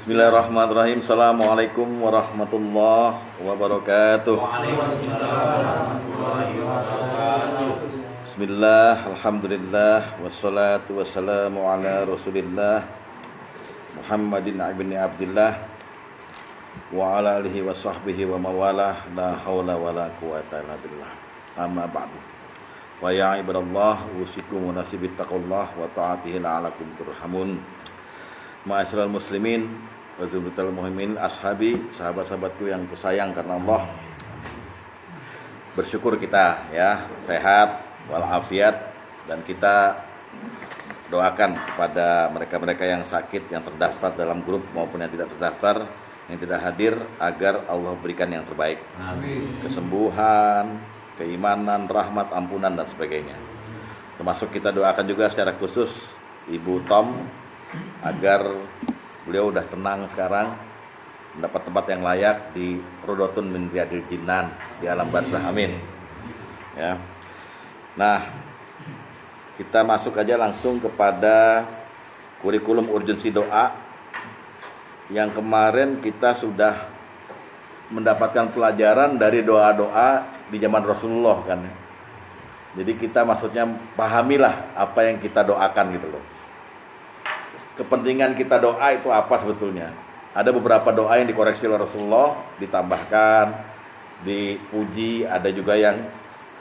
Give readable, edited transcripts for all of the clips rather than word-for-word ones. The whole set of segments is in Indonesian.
Bismillahirrahmanirrahim. Assalamualaikum warahmatullahi wabarakatuh. Bismillah, alhamdulillah, wassalatu wassalamu ala rasulillah Muhammadin ibn Abdillah wa ala alihi wa sahbihi wa mawalah, la hawla wa la quwata illa billah. Amma ba'du. Wa ya ibadallah, usikum wa nasibit taqullah wa ta'atihi la'alakum turhamun. Ma'asyiral muslimin wa zubatal muhimmin, ashabi, sahabat-sahabatku yang kusayang karena Allah. Bersyukur kita ya, sehat walafiat, dan kita doakan kepada mereka-mereka yang sakit, yang terdaftar dalam grup maupun yang tidak terdaftar, yang tidak hadir, agar Allah berikan yang terbaik. Amin. Kesembuhan, keimanan, rahmat, ampunan, dan sebagainya. Termasuk kita doakan juga secara khusus Ibu Tom, agar beliau udah tenang sekarang, mendapat tempat yang layak di Rodotun min Riyadil Jinan, di alam barzah. Amin. Ya. Nah, kita masuk aja langsung kepada kurikulum urgensi doa yang kemarin kita sudah mendapatkan pelajaran dari doa-doa di zaman Rasulullah kan. Jadi kita maksudnya pahamilah apa yang kita doakan gitu loh. Kepentingan kita doa itu apa sebetulnya? Ada beberapa doa yang dikoreksi oleh Rasulullah, ditambahkan, dipuji. Ada juga yang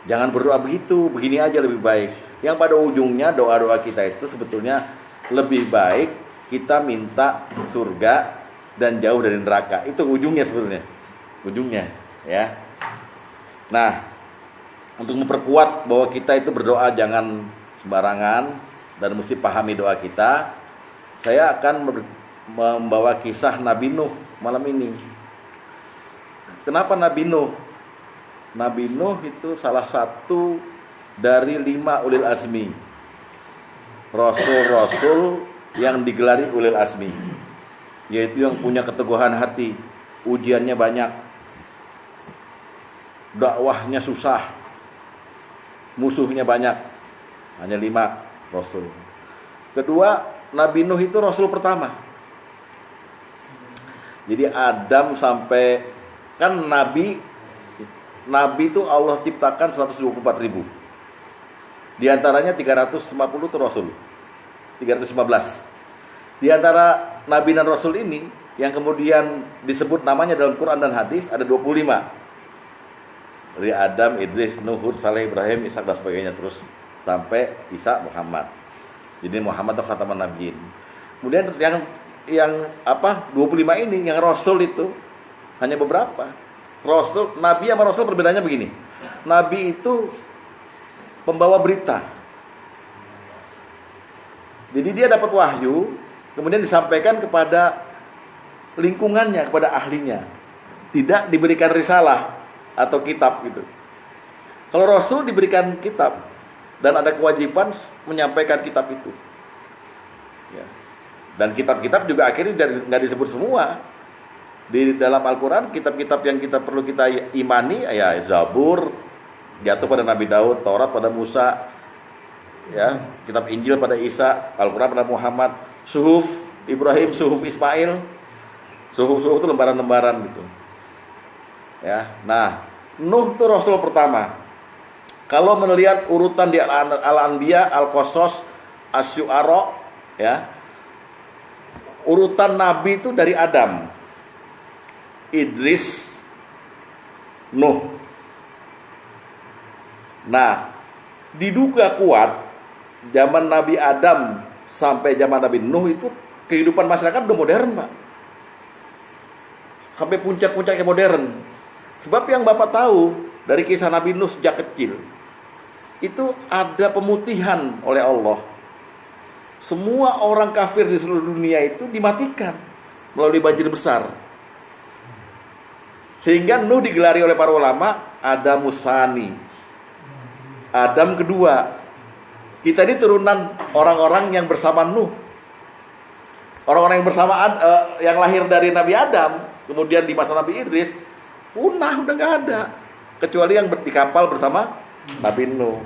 jangan berdoa begitu, begini aja lebih baik. Yang pada ujungnya doa-doa kita itu sebetulnya lebih baik kita minta surga dan jauh dari neraka. Itu ujungnya sebetulnya. Ujungnya ya. Nah, untuk memperkuat bahwa kita itu berdoa jangan sembarangan dan mesti pahami doa kita, saya akan membawa kisah Nabi Nuh malam ini. Kenapa Nabi Nuh? Nabi Nuh itu salah satu dari 5 ulil azmi, rasul-rasul yang digelari ulil azmi, yaitu yang punya keteguhan hati, ujiannya banyak, dakwahnya susah, musuhnya banyak. Hanya 5 rasul. Kedua, Nabi Nuh itu rasul pertama. Jadi Adam sampai, kan Nabi itu Allah ciptakan 124.000. Di antaranya 350 itu rasul. 315. Di antara Nabi dan Rasul ini yang kemudian disebut namanya dalam Quran dan hadis ada 25. Dari Adam, Idris, Nuh, Hud, Saleh, Ibrahim, Ishak, dan sebagainya terus sampai Isa, Muhammad. Jadi Muhammad atau khataman nabiyyin. Kemudian yang 25 ini yang rasul itu hanya beberapa. Rasul, nabi sama rasul perbedaannya begini. Nabi itu pembawa berita. Jadi dia dapat wahyu, kemudian disampaikan kepada lingkungannya, kepada ahlinya. Tidak diberikan risalah atau kitab gitu. Kalau rasul diberikan kitab dan ada kewajiban menyampaikan kitab itu. Ya. Dan kitab-kitab juga akhirnya nggak disebut semua. Di dalam Al-Quran, kitab-kitab yang kita perlu kita imani, ya Zabur jatuh pada Nabi Daud, Taurat pada Musa, ya, kitab Injil pada Isa, Al-Quran pada Muhammad, Suhuf Ibrahim, Suhuf Ismail, Suhuf itu lembaran-lembaran gitu. Ya, nah, Nuh itu Rasul pertama. Kalau melihat urutan di Al-Anbiya, Al-Qasas, Asy-Syu'ara, ya, urutan Nabi itu dari Adam, Idris, Nuh. Nah, diduga kuat zaman Nabi Adam sampai zaman Nabi Nuh itu kehidupan masyarakat udah modern, Pak. Sampai puncak-puncaknya modern. Sebab yang Bapak tahu dari kisah Nabi Nuh sejak kecil, itu ada pemutihan oleh Allah. Semua orang kafir di seluruh dunia itu dimatikan melalui banjir besar. Sehingga Nuh digelari oleh para ulama Adam Musani, Adam kedua. Kita ini turunan orang-orang yang bersama Nuh. Orang-orang yang bersamaan yang lahir dari Nabi Adam, kemudian di masa Nabi Idris punah, udah gak ada, kecuali yang di kapal bersama Nabi Nuh.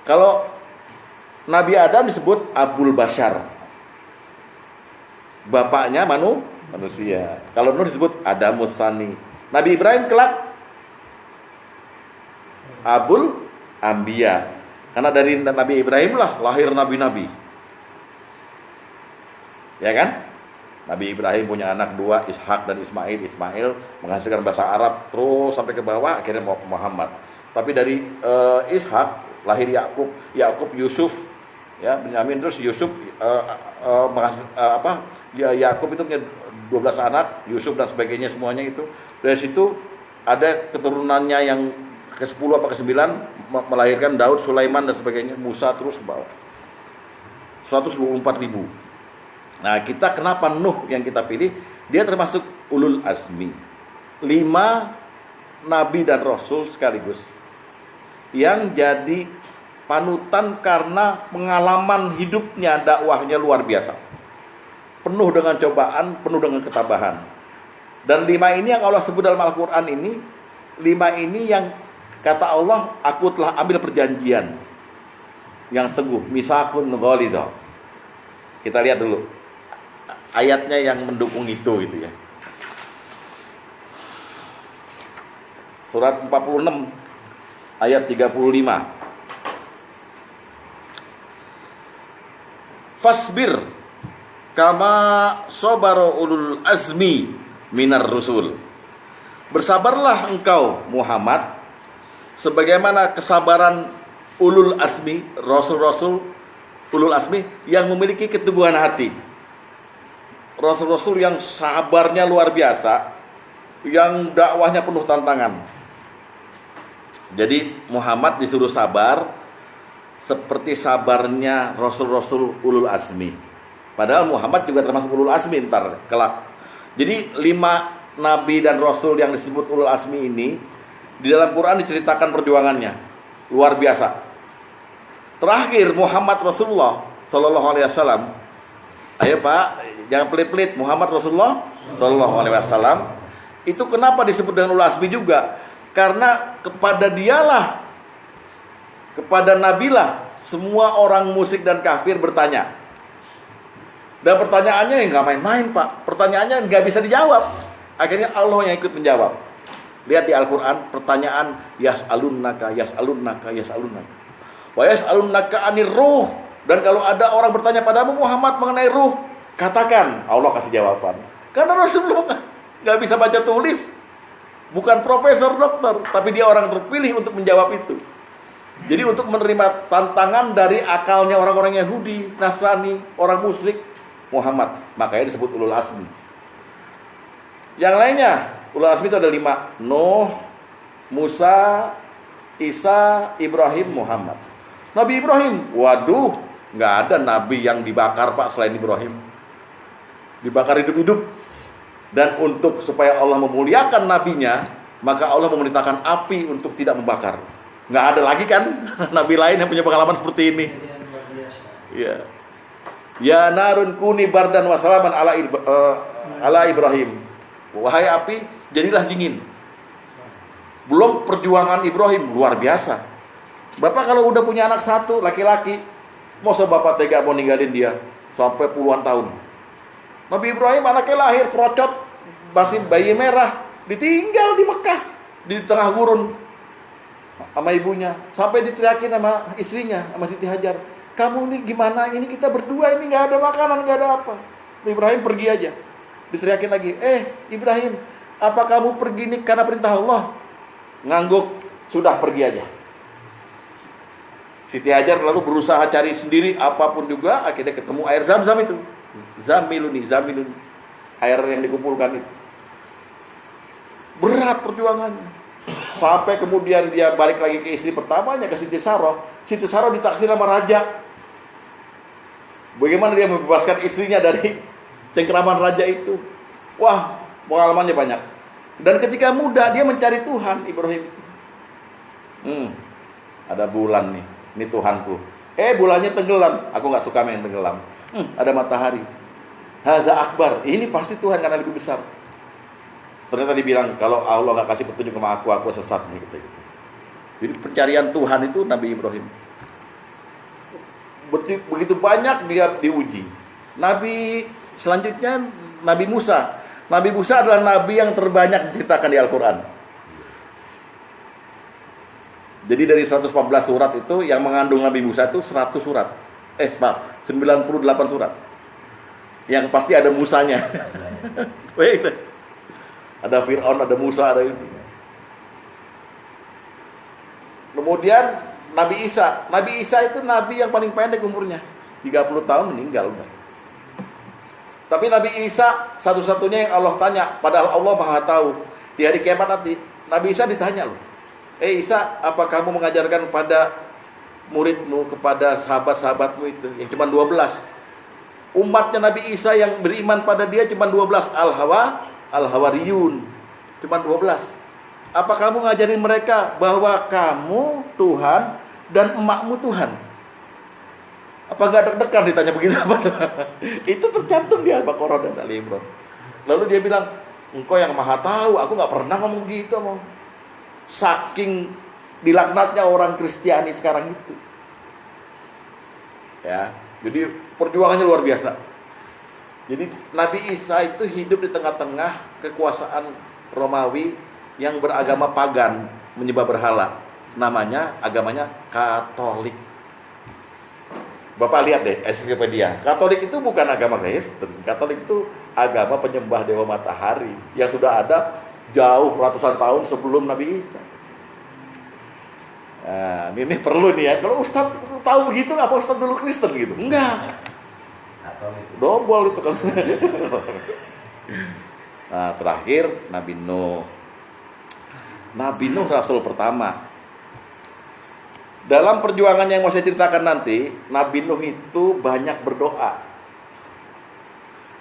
Kalau Nabi Adam disebut Abul Bashar, bapaknya manusia. Kalau Nuh disebut Adamus Tsani. Nabi Ibrahim kelak Abul Anbiya. Karena dari Nabi Ibrahim lah lahir nabi-nabi. Ya kan? Nabi Ibrahim punya anak dua, Ishak dan Ismail. Ismail menghasilkan bahasa Arab terus sampai ke bawah, akhirnya Muhammad. Tapi dari Ishak lahir Yakub, Yakub Yusuf, ya Benyamin, terus Yusuf Yakub itu punya 12 anak, Yusuf dan sebagainya semuanya itu. Dari situ ada keturunannya yang ke-10 apa ke-9 melahirkan Daud, Sulaiman dan sebagainya, Musa terus ke bawah. 124.000. Nah, kita kenapa Nuh yang kita pilih? Dia termasuk ulul azmi. 5 nabi dan rasul sekaligus. Yang jadi panutan karena pengalaman hidupnya, dakwahnya luar biasa. Penuh dengan cobaan, penuh dengan ketabahan. Dan 5 ini yang Allah sebut dalam Al-Quran ini, 5 ini yang kata Allah, aku telah ambil perjanjian yang teguh, misakun ghalidha. Kita lihat dulu ayatnya yang mendukung itu ya. Surat 46 ayat 35. Fasbir kama sabara ulul azmi minar rusul. Bersabarlah engkau Muhammad sebagaimana kesabaran ulul azmi, rasul-rasul ulul azmi yang memiliki keteguhan hati. Rasul-rasul yang sabarnya luar biasa, yang dakwahnya penuh tantangan. Jadi Muhammad disuruh sabar seperti sabarnya rasul-rasul ulul azmi. Padahal Muhammad juga termasuk ulul azmi ntar kelak. Jadi 5 nabi dan rasul yang disebut ulul azmi ini di dalam Quran diceritakan perjuangannya luar biasa. Terakhir Muhammad Rasulullah Sallallahu Alaihi Wasallam. Ayo Pak, jangan pelit-pelit. Muhammad Rasulullah Sallallahu Alaihi Wasallam itu kenapa disebut dengan ulul azmi juga? Karena kepada dialah, kepada nabilah semua orang musyrik dan kafir bertanya. Dan pertanyaannya nggak main-main Pak. Pertanyaannya nggak bisa dijawab. Akhirnya Allah yang ikut menjawab. Lihat di Al-Quran pertanyaan yas'alunnaka. Wa yas'alunnaka anir ruh. Dan kalau ada orang bertanya padamu Muhammad mengenai ruh, katakan, Allah kasih jawaban. Karena Rasulullah nggak bisa baca tulis, bukan profesor dokter, tapi dia orang terpilih untuk menjawab itu. Jadi untuk menerima tantangan dari akalnya orang-orang Yahudi, Nasrani, orang musyrik, Muhammad, makanya disebut ulul azmi. Yang lainnya, ulul azmi itu ada 5. Nuh, Musa, Isa, Ibrahim, Muhammad. Nabi Ibrahim, waduh, nggak ada nabi yang dibakar Pak selain Ibrahim. Dibakar hidup-hidup. Dan untuk supaya Allah memuliakan nabinya, maka Allah memerintahkan api untuk tidak membakar. Nggak ada lagi kan nabi lain yang punya pengalaman seperti ini. Iya. Ya narun kuni bardan wa salaman ala Ibrahim. Wahai api, jadilah dingin. Belum perjuangan Ibrahim luar biasa. Bapak kalau udah punya anak satu laki-laki, masa bapak tega mau ninggalin dia sampai puluhan tahun? Nabi Ibrahim anaknya lahir procot, masih bayi merah, ditinggal di Mekah di tengah gurun sama ibunya, sampai diteriakin sama istrinya, sama Siti Hajar, kamu ini gimana, ini kita berdua ini nggak ada makanan, nggak ada apa. Ibrahim pergi aja. Diteriakin lagi, Ibrahim, apa kamu pergi ini karena perintah Allah? Ngangguk, sudah pergi aja. Siti Hajar lalu berusaha cari sendiri apapun juga, akhirnya ketemu air Zam-Zam itu. Zamiluni, air yang dikumpulkan itu. Berat perjuangannya. Sampai kemudian dia balik lagi ke istri pertamanya, ke Siti Saroh. Siti Saroh ditaksir sama raja. Bagaimana dia membebaskan istrinya dari cengkeraman raja itu? Wah, pengalamannya banyak. Dan ketika muda dia mencari Tuhan, Ibrahim. Ada bulan nih, ini Tuhanku. Bulannya tenggelam. Aku nggak suka main tenggelam. Ada matahari. Haza akbar. Ini pasti Tuhan karena lebih besar. Ternyata dibilang kalau Allah nggak kasih petunjuk sama aku sesat nih gitu. Jadi pencarian Tuhan itu Nabi Ibrahim. Begitu banyak dia diuji. Nabi Selanjutnya Nabi Musa. Nabi Musa adalah nabi yang terbanyak diceritakan di Al-Quran. Jadi dari 114 surat itu yang mengandung Nabi Musa itu 100 surat. 98 surat. Yang pasti ada Musanya. Ada Fir'aun, ada Musa, ada itu. Kemudian Nabi Isa. Nabi Isa itu nabi yang paling pendek umurnya. 30 tahun meninggal udah. Tapi Nabi Isa satu-satunya yang Allah tanya, padahal Allah Maha tahu. Di hari kiamat nanti Nabi Isa ditanya loh. Isa, apa kamu mengajarkan kepada muridmu, kepada sahabat-sahabatmu itu yang cuma 12? Umatnya Nabi Isa yang beriman pada dia cuma 12. Al-Hawariyun. Cuma 12. Apa kamu ngajarin mereka bahwa kamu Tuhan dan emakmu Tuhan? Apa gak deg-degan ditanya begitu? Itu tercantum di Al-Baqarah dan Ali Imran. Lalu dia bilang, engkau yang maha tahu, aku gak pernah ngomong gitu. Saking dilaknatnya orang Kristiani sekarang itu. Ya, jadi perjuangannya luar biasa. Jadi Nabi Isa itu hidup di tengah-tengah kekuasaan Romawi yang beragama pagan, menyembah berhala. Namanya, agamanya Katolik. Bapak lihat deh, ensiklopedia. Katolik itu bukan agama Kristen. Katolik itu agama penyembah dewa matahari yang sudah ada jauh ratusan tahun sebelum Nabi Isa. Nah, ini perlu nih ya. Kalau Ustadz tahu begitu, apa Ustadz dulu Kristen gitu? Enggak. Dobol itu kan. Nah, terakhir Nabi Nuh. Nabi Nuh Rasul pertama. Dalam perjuangan yang mau saya ceritakan nanti, Nabi Nuh itu banyak berdoa.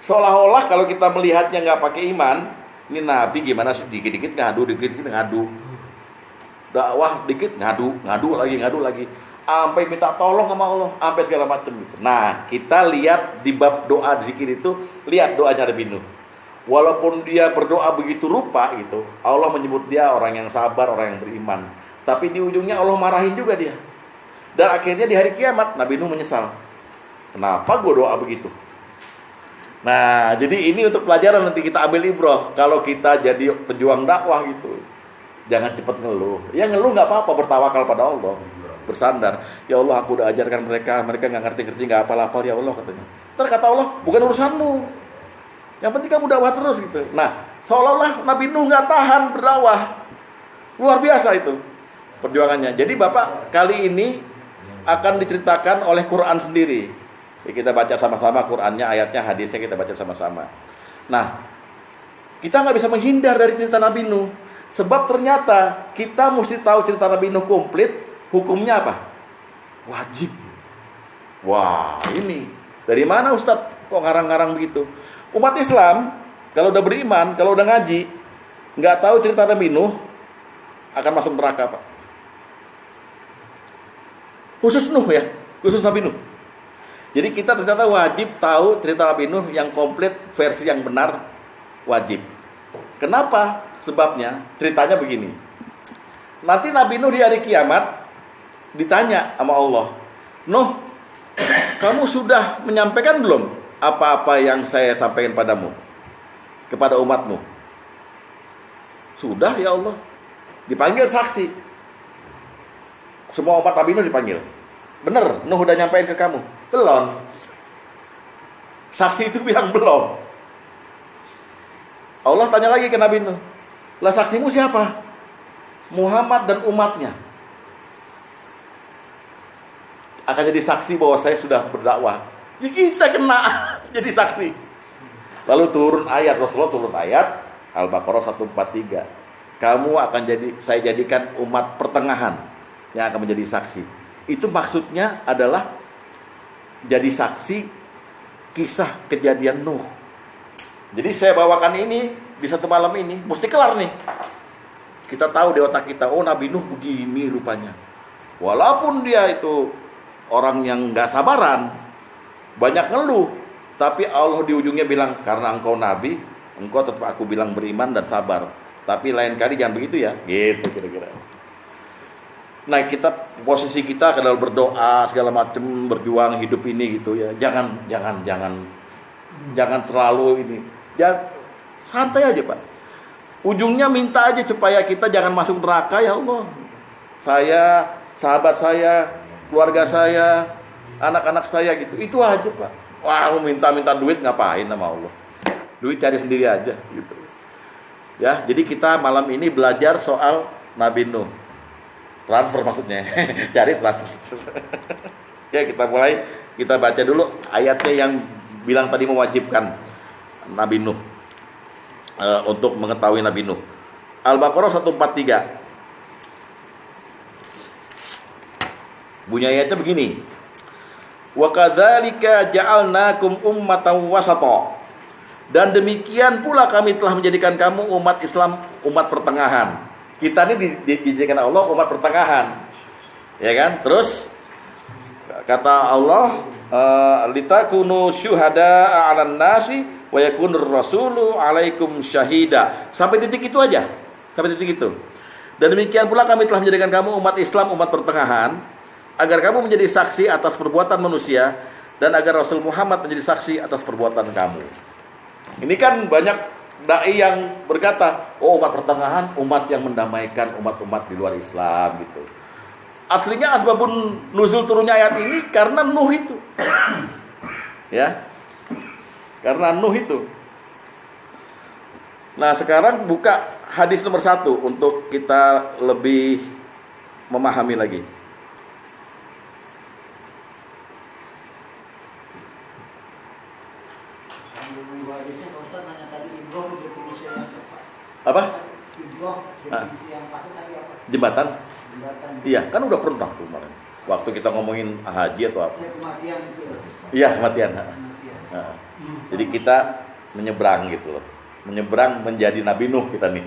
Seolah-olah kalau kita melihatnya nggak pakai iman, ini Nabi gimana sih, dikit-dikit ngadu, dikit-dikit ngadu. Dakwah dikit ngadu lagi. Sampai minta tolong sama Allah, sampai segala macam gitu. Nah, kita lihat di bab doa zikir itu, lihat doanya Nabi Nuh. Walaupun dia berdoa begitu rupa gitu, Allah menyebut dia orang yang sabar, orang yang beriman. Tapi di ujungnya Allah marahin juga dia. Dan akhirnya di hari kiamat Nabi Nuh menyesal. Kenapa gue doa begitu? Nah, jadi ini untuk pelajaran nanti kita ambil ibrah. Kalau kita jadi pejuang dakwah gitu, jangan cepat ngeluh. Ya ngeluh nggak apa-apa, bertawakal pada Allah, bersandar. Ya Allah, aku udah ajarkan mereka nggak ngerti-ngerti, nggak hafal-hafal ya Allah katanya. Terus kata Allah, bukan urusanmu. Yang penting kamu dakwah terus gitu. Nah, seolah-olah Nabi Nuh nggak tahan berdakwah. Luar biasa itu perjuangannya. Jadi Bapak, kali ini akan diceritakan oleh Quran sendiri. Ya, kita baca sama-sama Qurannya, ayatnya, hadisnya kita baca sama-sama. Nah, kita nggak bisa menghindar dari cerita Nabi Nuh. Sebab ternyata kita mesti tahu cerita Nabi Nuh komplit. Hukumnya apa? Wajib. Wah, ini dari mana Ustadz kok ngarang-ngarang begitu? Umat Islam kalau udah beriman, kalau udah ngaji, nggak tahu cerita Nabi Nuh, akan masuk neraka, Pak. Khusus Nuh ya, khusus Nabi Nuh. Jadi kita ternyata wajib tahu cerita Nabi Nuh yang komplit, versi yang benar, wajib. Kenapa? Sebabnya ceritanya begini. Nanti Nabi Nuh di hari kiamat ditanya sama Allah, Nuh, kamu sudah menyampaikan belum apa-apa yang saya sampaikan padamu, kepada umatmu? Sudah ya Allah. Dipanggil saksi. Semua umat Nabi Nuh dipanggil. Bener, Nuh udah nyampein ke kamu? Belum. Saksi itu bilang belum. Allah tanya lagi ke Nabi Nuh, lah saksimu siapa? Muhammad dan umatnya. Akan jadi saksi bahwa saya sudah berdakwah. Ya kita kena jadi saksi. Lalu turun ayat, Rasulullah turun ayat Al-Baqarah 143. Kamu akan saya jadikan umat pertengahan yang akan menjadi saksi. Itu maksudnya adalah jadi saksi kisah kejadian Nuh. Jadi saya bawakan ini di satu malam ini, mesti kelar nih. Kita tahu di otak kita, oh Nabi Nuh begini rupanya. Walaupun dia itu orang yang gak sabaran, banyak ngeluh, tapi Allah di ujungnya bilang, karena engkau Nabi, engkau tetap aku bilang beriman dan sabar. Tapi lain kali jangan begitu ya, gitu kira-kira. Nah, posisi kita kalau berdoa segala macam, berjuang hidup ini gitu ya. Jangan Jangan terlalu ini. Jangan, santai aja Pak. Ujungnya minta aja supaya kita jangan masuk neraka ya Allah. Saya, sahabat saya, keluarga saya, anak-anak saya gitu. Itu aja Pak. Wah, minta duit ngapain sama Allah? Duit cari sendiri aja gitu. Ya, jadi kita malam ini belajar soal Nabi Nuh. Transfer maksudnya. Cari transfer. Ya, kita mulai, kita baca dulu ayatnya yang bilang tadi mewajibkan Nabi Nuh untuk mengetahui Nabi Nuh. Al-Baqarah 143. Bunyi ayatnya begini. Wa kadzalika ja'alnakum ummatan wasata. Dan demikian pula kami telah menjadikan kamu umat Islam, umat pertengahan. Kita ini dijadikan Allah umat pertengahan. Ya kan? Terus kata Allah, litakunu syuhada'a 'alan nasi wa yakunur rasulu 'alaikum syahida. Sampai titik itu aja. Sampai titik itu. Dan demikian pula kami telah menjadikan kamu umat Islam, umat pertengahan, agar kamu menjadi saksi atas perbuatan manusia dan agar Rasul Muhammad menjadi saksi atas perbuatan kamu. Ini kan banyak dai yang berkata, oh umat pertengahan, umat yang mendamaikan umat-umat di luar Islam gitu. Aslinya asbabun nuzul turunnya ayat ini karena Nuh itu. Ya. Karena Nuh itu. Nah, sekarang buka hadis nomor 1 untuk kita lebih memahami lagi. Apa? Jembatan? Iya, kan udah pernah tuh kemarin. Waktu kita ngomongin haji atau apa? Iya, kematian. Jadi kita menyeberang gitu loh. Menyeberang menjadi Nabi Nuh kita nih.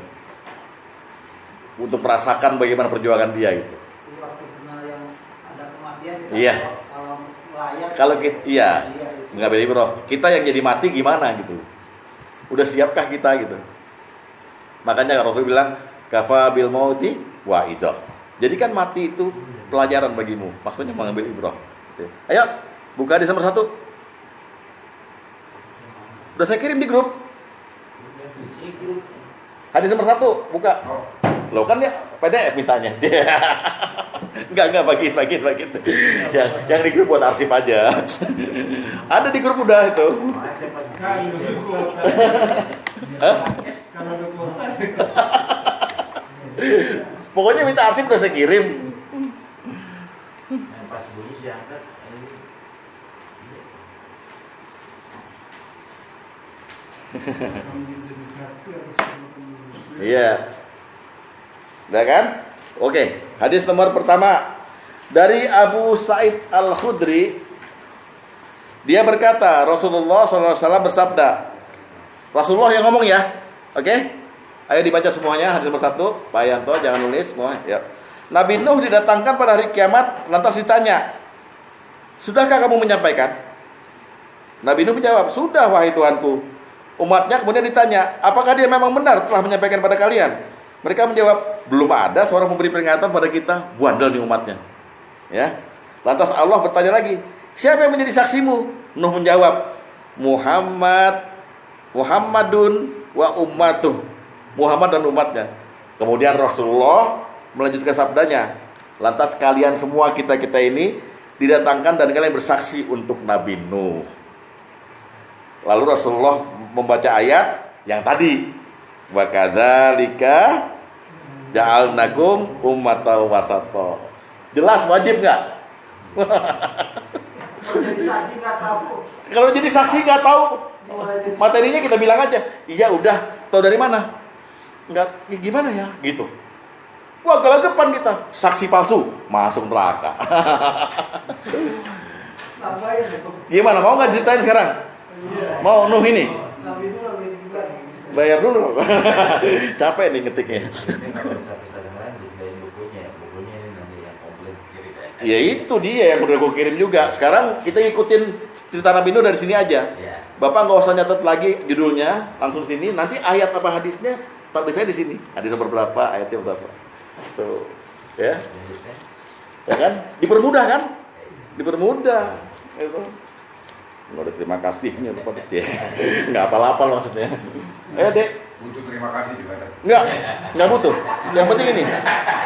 Untuk merasakan bagaimana perjuangan dia gitu. Iya. Kalau kita, iya. Mengambil ibrah. Kita yang jadi mati gimana gitu. Udah siapkah kita gitu. Makanya Rasul bilang kafa bil mauti wa idzah. Jadi kan mati itu pelajaran bagimu. Maksudnya mengambil ibrah. Ayo, buka hadis nomor 1. Udah saya kirim di grup. Hadis nomor 1, buka. Loh kan ya PDF mintanya. Enggak bagi. Yang di grup buat arsip aja. Ada di grup udah itu. Pokoknya minta arsip udah saya kirim. Iya. Udah kan? Oke, hadis nomor pertama dari Abu Sa'id Al-Khudri. Dia berkata, Rasulullah SAW bersabda. Rasulullah yang ngomong ya. Oke? Ayo dibaca semuanya hadis nomor 1. Pak Yanto jangan nulis semua. Ya. Nabi Nuh didatangkan pada hari kiamat, lantas ditanya, "Sudahkah kamu menyampaikan?" Nabi Nuh menjawab, "Sudah wahai Tuhanku." Umatnya kemudian ditanya, "Apakah dia memang benar telah menyampaikan pada kalian?" Mereka menjawab, "Belum ada seorang memberi peringatan pada kita." Bandel nih umatnya. Ya. Lantas Allah bertanya lagi, "Siapa yang menjadi saksimu?" Nuh menjawab, Muhammadun wa ummatuh. Muhammad dan umatnya. Kemudian Rasulullah melanjutkan sabdanya, "Lantas kalian semua kita ini didatangkan dan kalian bersaksi untuk Nabi Nuh." Lalu Rasulullah membaca ayat yang tadi, "Wa kadzalika ja'alnakum ummatan wasata." Jelas wajib enggak? Kalau jadi saksi nggak tahu, materinya kita bilang aja, "Iya udah, tahu dari mana?" Enggak, gimana ya? Gitu. Wah, gelagapan kita, saksi palsu, masuk neraka. Gimana, mau nggak diceritain sekarang? Mau Nuh ini? Bayar dulu. Capek nih ngetiknya. Ya itu dia yang udah gue kirim juga. Sekarang kita ikutin cerita Nabi Nuh dari sini aja. Bapak nggak usah nyatet lagi judulnya, langsung sini. Nanti ayat apa hadisnya, tak bisa di sini. Hadis nomor berapa, ayatnya berapa. Tuh, ya. Ya kan? Dipermudah kan? Dipermudah. Gitu. Nggak ada terima kasihnya Pak. Ya. Nggak apa-apa maksudnya. Ayo Dek. Butuh terima kasih juga. Nggak butuh. Yang penting ini.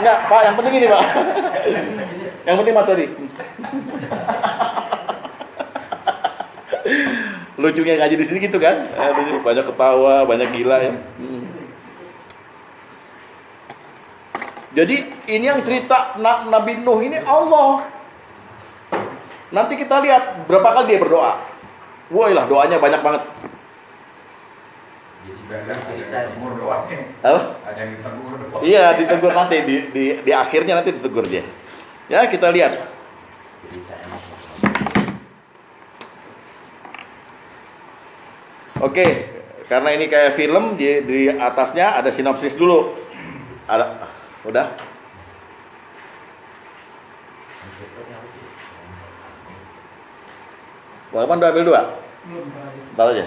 Nggak Pak, yang penting ini Pak. Yang penting materi. Lucunya ngaji di sini gitu kan? Banyak ketawa, banyak gila ya. Jadi ini yang cerita Nabi Nuh ini Allah. Nanti kita lihat berapa kali dia berdoa. Wah lah doanya banyak banget. Ada yang doanya. Apa? Ada yang ditegur doa. Iya ditegur nanti di akhirnya nanti ditegur dia. Ya kita lihat. Oke, karena ini kayak film di atasnya ada sinopsis dulu. Ada, udah. Bagaimana udah ambil dua? Tahu aja.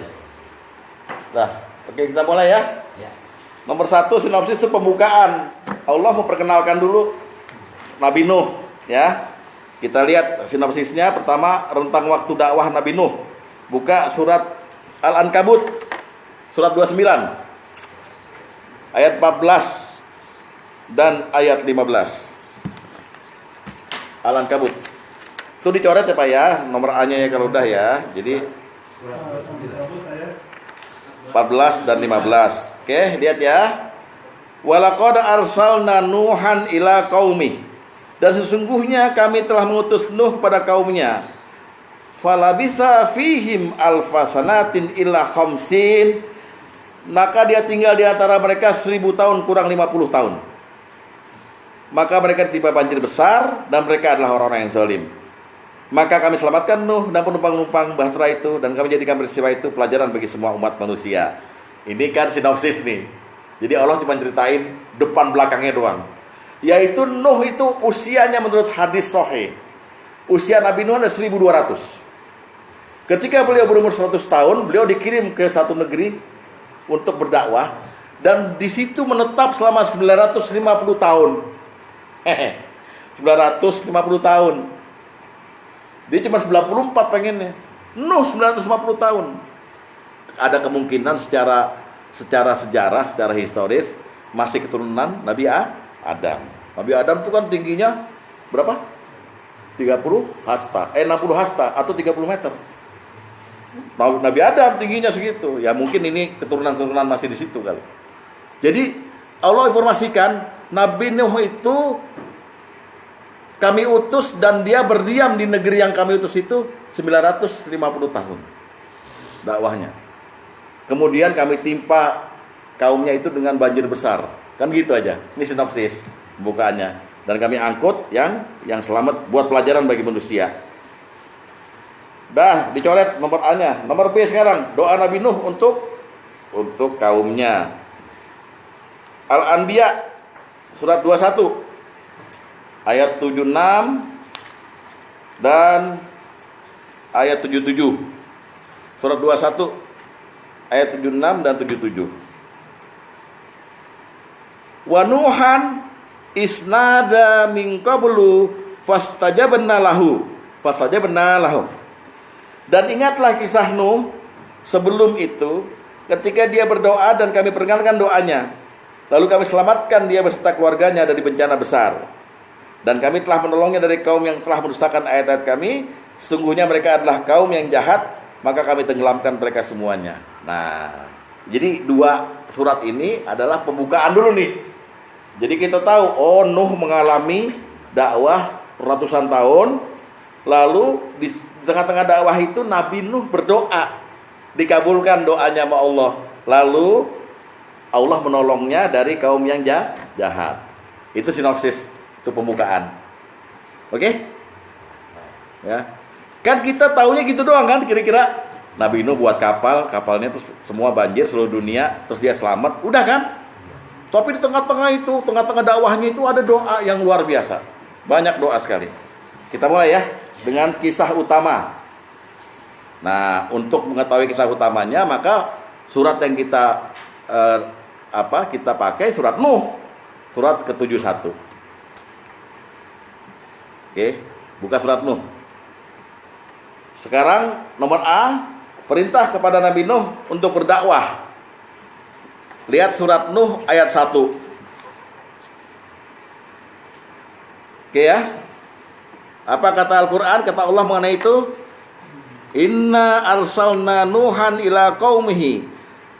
Nah, oke kita mulai ya. Nomor 1 sinopsis itu pembukaan. Allah memperkenalkan dulu Nabi Nuh, ya. Kita lihat sinopsisnya. Pertama, rentang waktu dakwah Nabi Nuh. Buka surat Al-Ankabut surat 29 ayat 14 dan ayat 15. Al-Ankabut. Itu dicoret ya Pak ya, nomor A-nya ya kalau udah ya. Jadi 14 dan 15. Oke, lihat ya. Walaqad arsalna Nuhan ila qaumih. Dan sesungguhnya kami telah mengutus Nuh pada kaumnya. Falabisa fihim alfasanatin illa khamsin. Maka dia tinggal di antara mereka 1000 tahun kurang 50 tahun. Maka mereka ditimpa banjir besar dan mereka adalah orang-orang yang zalim. Maka kami selamatkan Nuh dan penumpang-penumpang bahtera itu, dan kami jadikan peristiwa itu pelajaran bagi semua umat manusia. Ini kan sinopsis nih. Jadi Allah cuma ceritain depan belakangnya doang. Yaitu Nuh itu usianya menurut hadis sahih, usia Nabi Nuh ada 1200. Ketika beliau berumur 100 tahun, beliau dikirim ke satu negeri untuk berdakwah, dan di situ menetap selama 950 tahun. 950 tahun. Dia cuma 94 pengennya. Nuh 950 tahun. Ada kemungkinan secara sejarah, secara historis masih keturunan Nabi Adam. Nabi Adam itu kan tingginya berapa? 30 hasta, 60 hasta atau 30 meter. Nabi Adam tingginya segitu. Ya mungkin ini keturunan-keturunan masih di situ kali. Jadi Allah informasikan Nabi Nuh itu kami utus dan dia berdiam di negeri yang kami utus itu 950 tahun dakwahnya. Kemudian kami timpa kaumnya itu dengan banjir besar. Kan gitu aja. Ini sinopsis pembukaannya. Dan kami angkut yang selamat buat pelajaran bagi manusia. Dah dicoret nomor A-nya. Nomor B sekarang, doa Nabi Nuh untuk kaumnya. Al-Anbiya surat 21 ayat 76 dan ayat 77. Surat 21 ayat 76 dan 77. Wa Nuhan isnada min qablu fastajabna lahu. Dan ingatlah kisah Nuh sebelum itu, ketika dia berdoa dan kami perkenalkan doanya. Lalu kami selamatkan dia beserta keluarganya dari bencana besar. Dan kami telah menolongnya dari kaum yang telah mendustakan ayat-ayat kami. Sungguhnya mereka adalah kaum yang jahat, maka kami tenggelamkan mereka semuanya. Nah, jadi dua surat ini adalah pembukaan dulu nih. Jadi kita tahu, oh Nuh mengalami dakwah ratusan tahun. Lalu di tengah-tengah dakwah itu Nabi Nuh berdoa, dikabulkan doanya sama Allah. Lalu Allah menolongnya dari kaum yang jahat. Itu sinopsis, itu pembukaan. Oke? Ya. Kan kita taunya gitu doang kan kira-kira. Nabi Nuh buat kapalnya terus semua banjir seluruh dunia, terus dia selamat, udah kan? Tapi di tengah-tengah dakwahnya itu ada doa yang luar biasa. Banyak doa sekali. Kita mulai ya dengan kisah utama. Nah, untuk mengetahui kisah utamanya, maka surat yang kita kita pakai surat Nuh, surat ke-71. Oke, buka surat Nuh. Sekarang nomor A, perintah kepada Nabi Nuh untuk berdakwah. Lihat surat Nuh ayat 1. Oke ya. Apa kata Al-Quran? Kata Allah mengenai itu, Inna arsalna Nuhan ila qaumihi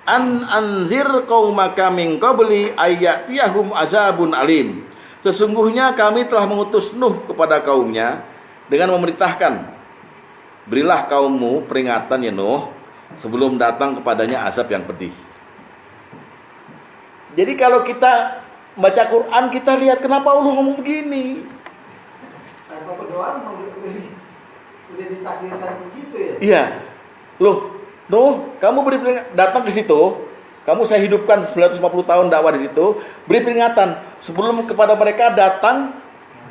an anzir qaumaka min qabli ayyatiyahum azabun alim. Sesungguhnya kami telah mengutus Nuh kepada kaumnya dengan memerintahkan, berilah kaummu peringatan ya Nuh, sebelum datang kepadanya azab yang pedih. Jadi kalau kita baca Quran, kita lihat kenapa Allah ngomong begini. Tanpa berdoa udah ditakdirkan begitu ya. Iya. Loh, Nuh, kamu beri peringatan, datang ke situ, kamu saya hidupkan 950 tahun dakwah di situ, beri peringatan sebelum kepada mereka datang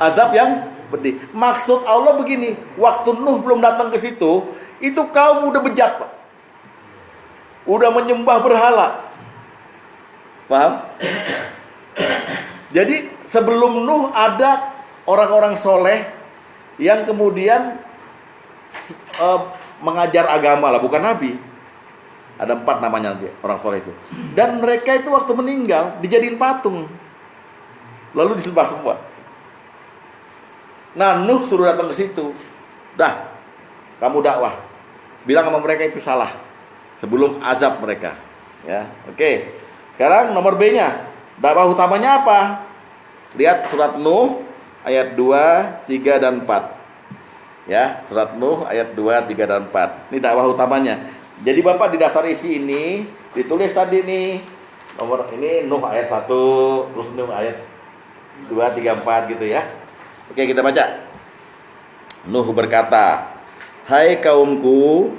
azab yang pedih. Maksud Allah begini, waktu Nuh belum datang ke situ, itu kaum udah bejat, Pak. Udah menyembah berhala. Paham? Jadi sebelum Nuh ada orang-orang soleh yang kemudian mengajar agama lah, bukan nabi. Ada 4 namanya nanti orang soleh itu. Dan mereka itu waktu meninggal dijadiin patung, lalu disembah semua. Nah, Nuh suruh datang ke situ. Dah, kamu dakwah, bilang sama mereka itu salah sebelum azab mereka. Ya, oke. Sekarang nomor B-nya, dakwah utamanya apa? Lihat surat Nuh ayat 2, 3 dan 4. Ya, surat Nuh ayat 2, 3 dan 4. Ini dakwah utamanya. Jadi Bapak di daftar isi ini ditulis tadi nih, nomor ini Nuh ayat 1, terus Nuh ayat 2, 3, 4 gitu ya. Oke, kita baca. Nuh berkata, "Hai kaumku,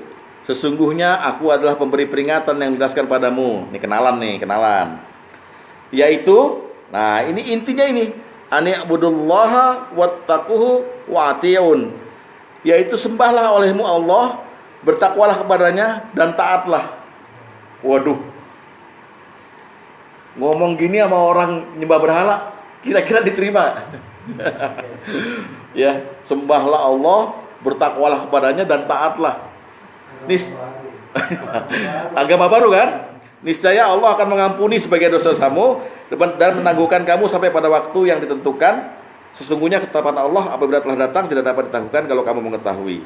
sesungguhnya aku adalah pemberi peringatan yang menjelaskan padamu." Ini kenalan. Yaitu, nah ini intinya ini, ani'budullaha wattaquhu wa'tiyun. Yaitu sembahlah olehmu Allah, bertakwalah kepadanya dan taatlah. Waduh. Ngomong gini sama orang nyembah berhala, kira-kira diterima? Ya, sembahlah Allah, bertakwalah kepadanya dan taatlah. Agama baru kan? Niscaya Allah akan mengampuni sebagian dosa-dosamu dan menangguhkan kamu sampai pada waktu yang ditentukan. Sesungguhnya ketetapan Allah apabila telah datang tidak dapat ditangguhkan kalau kamu mengetahui.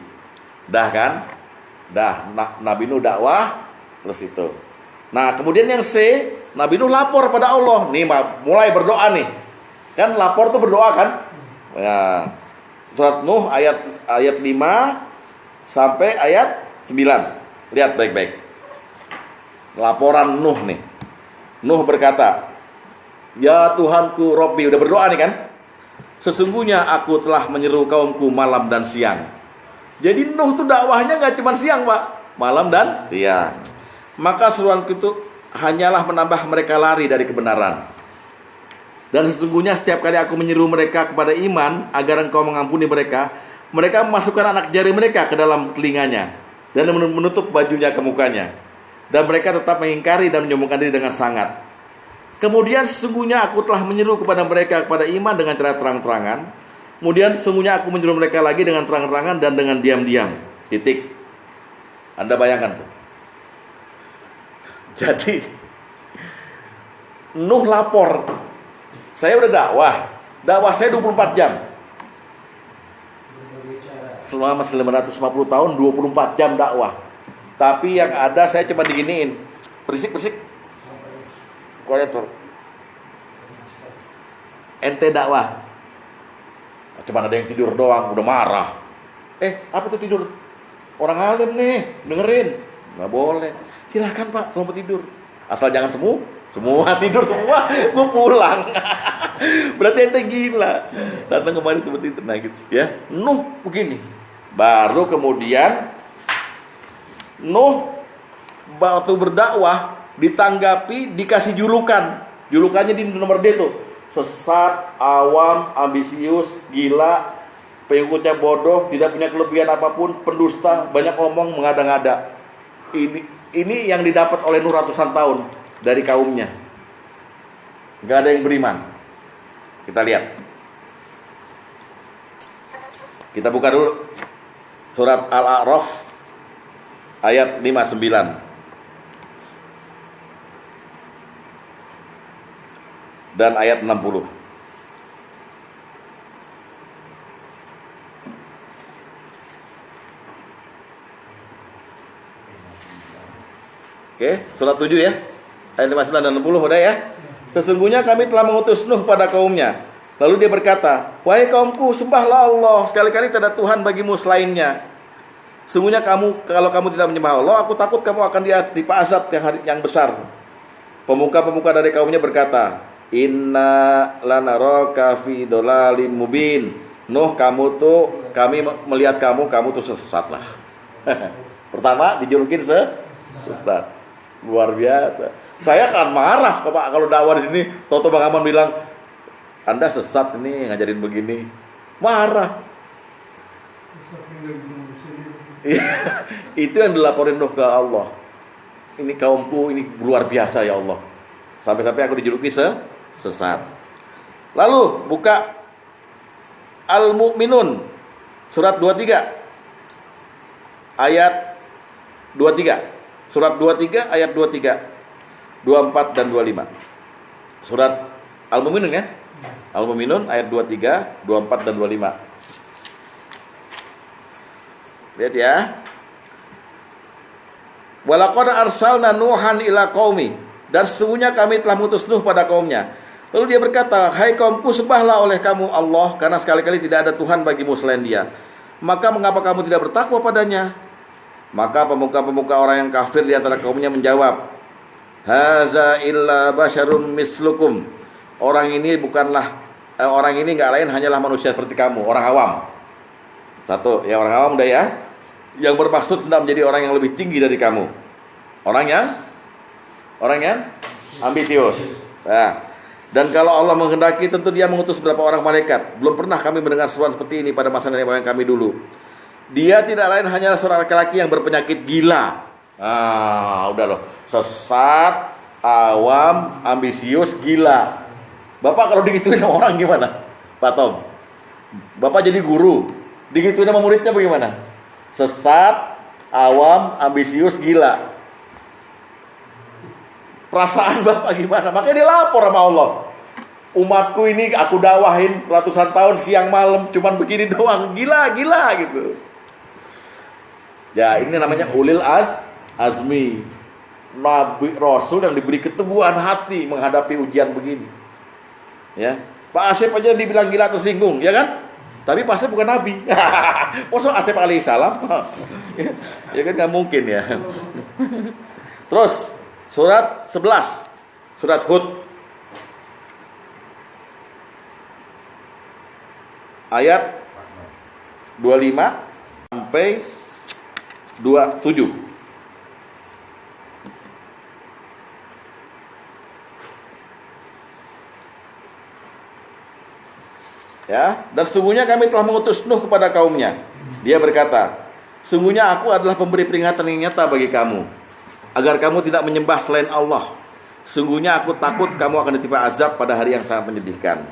Dah kan? Dah, Nabi Nuh dakwah terus itu. Nah, kemudian yang C, Nabi Nuh lapor pada Allah. Nih, mulai berdoa nih. Kan lapor tuh berdoa kan? Ya. Surat Nuh ayat 5 sampai ayat 9. Lihat baik-baik. Laporan Nuh nih. Nuh berkata, "Ya Tuhanku Robbi," udah berdoa nih kan? "Sesungguhnya aku telah menyeru kaumku malam dan siang." Jadi Nuh tuh dakwahnya gak cuma siang, Pak, malam dan siang. "Maka seruanku itu hanyalah menambah mereka lari dari kebenaran. Dan sesungguhnya setiap kali aku menyeru mereka kepada iman agar engkau mengampuni mereka, mereka memasukkan anak jari mereka ke dalam telinganya dan menutup bajunya ke mukanya. Dan mereka tetap mengingkari dan menyombongkan diri dengan sangat. Kemudian sesungguhnya aku telah menyeru kepada mereka kepada iman dengan cara terang-terangan. Kemudian sesungguhnya aku menyeru mereka lagi dengan terang-terangan dan dengan diam-diam." Titik. Anda bayangkan tuh. Jadi Nuh lapor, "Saya udah dakwah saya 24 jam. Selama 950 tahun 24 jam dakwah. Tapi yang ada saya cuma diginiin, berisik kolektor. Ente dakwah, cuma ada yang tidur doang, udah marah. Apa tuh tidur? Orang alim nih, dengerin. Nggak boleh. Silahkan Pak, kalau mau tidur. Asal jangan semua tidur semua, gue pulang." Berarti ente gila. Datang kemari seperti itu, nah gitu ya. Nuh begini. Baru kemudian Nuh waktu berdakwah ditanggapi, dikasih julukan. Julukannya di nomor D tuh. Sesat, awam, ambisius, gila, pengikutnya bodoh, tidak punya kelebihan apapun, pendusta, banyak ngomong, mengada-ngada. Ini yang didapat oleh Nuh ratusan tahun dari kaumnya. Gak ada yang beriman. Kita lihat. Kita buka dulu surat Al-A'raf ayat 59 dan ayat 60. Oke, surat 7 ya. Ayat 59 dan 60 udah ya. Sesungguhnya kami telah mengutus Nuh pada kaumnya. Lalu dia berkata, "Wahai kaumku, sembahlah Allah, sekali-kali tidak ada Tuhan bagimu selainnya. Sesungguhnya kalau kamu tidak menyembah Allah, aku takut kamu akan ditimpa azab yang besar." Pemuka-pemuka dari kaumnya berkata, "Inna lanaraka fi dhalalim mubin." Nuh, kami melihat kamu tuh sesatlah. Pertama dijulukin sesat. Luar biasa. Saya kan marah Bapak kalau dakwah di sini, Toto Bang Aman bilang, "Anda sesat ini ngajarin begini." Marah. Itu yang dilaporin Nuh ke Allah. Ini kaumku ini luar biasa ya Allah. Sampai-sampai aku dijuluki sesat. Lalu buka Al-Mu'minun surat 23 ayat 23. Surat 23 ayat 23, 24 dan 25. Surat Al-Mu'minun ya. Al-Mu'minun ayat 23, 24 dan 25. Lihat ya. Walaqad arsalna Nuhan ila qaumi, dan sesungguhnya kami telah mengutus Nuh pada kaumnya. Lalu dia berkata, "Hai kaumku, sembahlah oleh kamu Allah, karena sekali-kali tidak ada Tuhan bagimu selain Dia. Maka mengapa kamu tidak bertakwa padanya?" Maka pemuka-pemuka orang yang kafir di antara kaumnya menjawab, "Haza illa basyarum mislukum." Orang ini enggak lain hanyalah manusia seperti kamu, orang awam. Satu, ya orang awam udah ya. Yang bermaksud hendak menjadi orang yang lebih tinggi dari kamu. Orang yang ambisius. Nah, dan kalau Allah menghendaki, tentu Dia mengutus beberapa orang malaikat. Belum pernah kami mendengar seruan seperti ini pada masa nenek moyang kami dulu. Dia tidak lain hanyalah seorang laki-laki yang berpenyakit gila. Udah loh. Sesat, awam, ambisius, gila. Bapak kalau digituin sama orang gimana? Pak Tom. Bapak jadi guru, digituin sama muridnya bagaimana? Sesat, awam, ambisius, gila. Perasaan Bapak gimana? Makanya dia lapor sama Allah. Umatku ini aku dakwahin ratusan tahun siang malam, cuman begini doang, gila gitu. Ya, ini namanya ulil azmi. Nabi Rasul yang diberi keteguhan hati menghadapi ujian begini. Ya, Pak Asep aja dibilang gila tersinggung, ya kan? Tapi Pak Asep bukan nabi. Masa Asep alaihissalam? Ya kan nggak mungkin ya. Terus surat 11, surat Hud ayat 25 sampai 27. Ya, dan sesungguhnya kami telah mengutus Nuh kepada kaumnya. Dia berkata, "Sungguhnya aku adalah pemberi peringatan yang nyata bagi kamu, agar kamu tidak menyembah selain Allah. Sungguhnya aku takut kamu akan ditimpa azab pada hari yang sangat menyedihkan."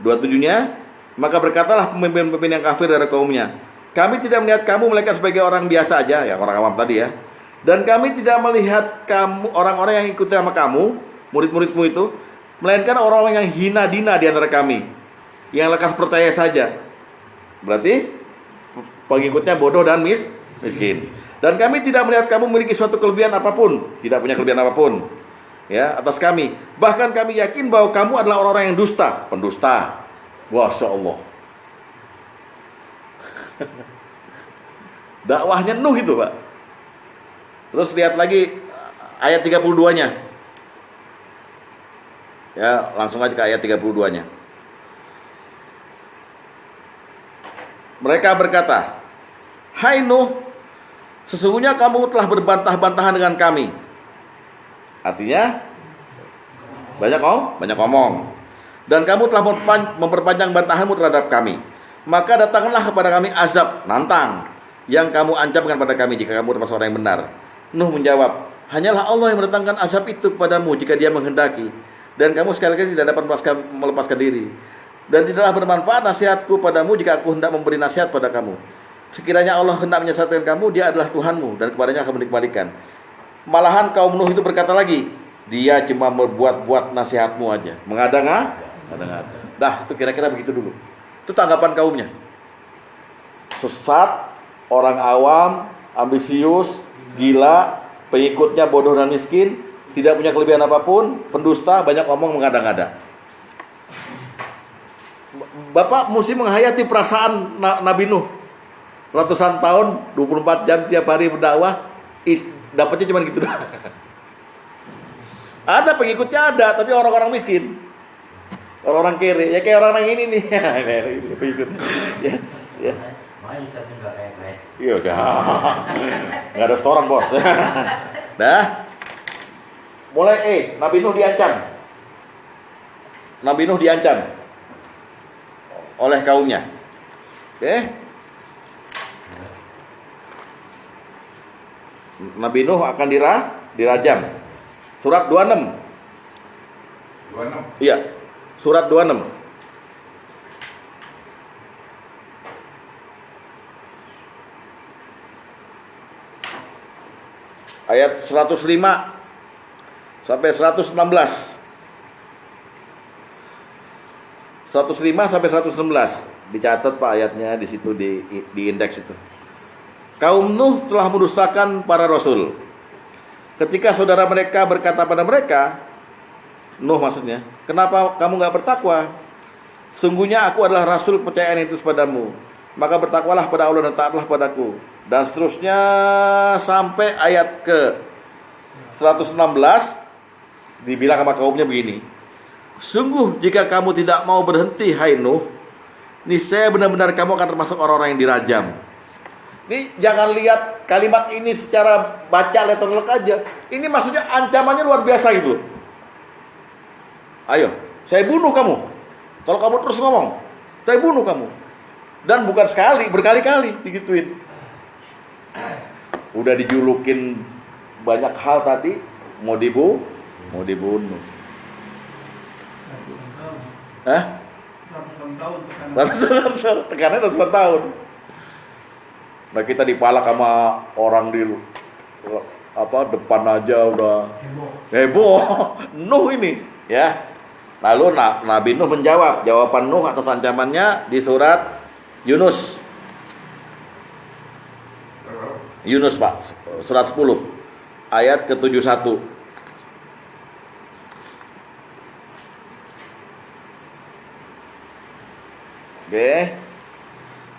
27-nya, maka berkatalah pemimpin-pemimpin yang kafir dari kaumnya, "Kami tidak melihat kamu melainkan sebagai orang biasa aja," ya orang awam tadi ya. "Dan kami tidak melihat kamu orang-orang yang ikut sama kamu, murid-muridmu itu, melainkan orang-orang yang hina dina di antara kami, yang lekas percaya saja." Berarti pengikutnya bodoh dan miskin. "Dan kami tidak melihat kamu memiliki suatu kelebihan apapun," tidak punya kelebihan apapun ya atas kami. "Bahkan kami yakin bahwa kamu adalah orang-orang yang dusta, pendusta." Masya Allah. Dakwahnya Nuh itu Pak. Terus lihat lagi ayat 32-nya. Ya, langsung aja ke ayat 32-nya. Mereka berkata, "Hai Nuh, sesungguhnya kamu telah berbantah-bantahan dengan kami." Artinya banyak ngomong. "Dan kamu telah memperpanjang bantahanmu terhadap kami. Maka datanglah kepada kami azab, nantang, yang kamu ancamkan pada kami jika kamu termasuk orang yang benar." Nuh menjawab, "Hanyalah Allah yang mendatangkan azab itu kepadamu jika Dia menghendaki. Dan kamu sekali-kali tidak dapat melepaskan diri. Dan tidaklah bermanfaat nasihatku padamu jika aku hendak memberi nasihat pada kamu. sekiranya Allah hendak menyesatkan kamu, Dia adalah Tuhanmu dan kepadanya akan dikembalikan. Malahan kaum Nuh itu berkata lagi, dia cuma berbuat-buat nasihatmu aja, mengada-ngada. Dah, itu kira-kira begitu dulu. Itu tanggapan kaumnya. Sesat, orang awam, ambisius, gila, pengikutnya bodoh dan miskin, tidak punya kelebihan apapun, pendusta, banyak omong, mengada-ngada. Bapak mesti menghayati perasaan Nabi Nuh. Ratusan tahun, 24 jam tiap hari berdakwah, dapatnya cuma gitu dah. Ada pengikutnya ada, tapi orang-orang miskin. Orang-orang kere, ya kayak orang yang ini nih. Pengikutnya. Ya. Iya udah. Enggak ada setoran, Bos. Dah. Mulai Nabi Nuh diancam. Nabi Nuh diancam oleh kaumnya. Oke. Nabi Nuh akan dirajam. Surat 26. 26. Iya. Surat 26. Ayat 105 sampai 116. 105 sampai 116. Dicatat Pak ayatnya di situ di indeks itu. Kaum Nuh telah mendustakan para rasul. Ketika saudara mereka berkata pada mereka, Nuh maksudnya, kenapa kamu gak bertakwa? Sungguhnya aku adalah rasul kepercayaan itu padamu. Maka bertakwalah pada Allah dan taatlah padaku. Dan seterusnya sampai ayat ke 116 dibilang sama kaumnya begini. Sungguh jika kamu tidak mau berhenti, hai Nuh, niscaya benar-benar kamu akan termasuk orang-orang yang dirajam. Ini jangan lihat kalimat ini secara baca letter-letter aja. Ini maksudnya ancamannya luar biasa gitu. Ayo, saya bunuh kamu. Kalau kamu terus ngomong, saya bunuh kamu. Dan bukan sekali, berkali-kali digituin. Udah dijulukin banyak hal tadi, mau dibunuh. Hah? Ratusan tahun Tekannya ratusan tahun. Nah kita dipalak sama orang di depan aja udah heboh. Nuh ini ya. Lalu Nabi Nuh menjawab. Jawaban Nuh atas ancamannya di surat Yunus. Yunus Pak, surat 10 ayat ke-71. Oke.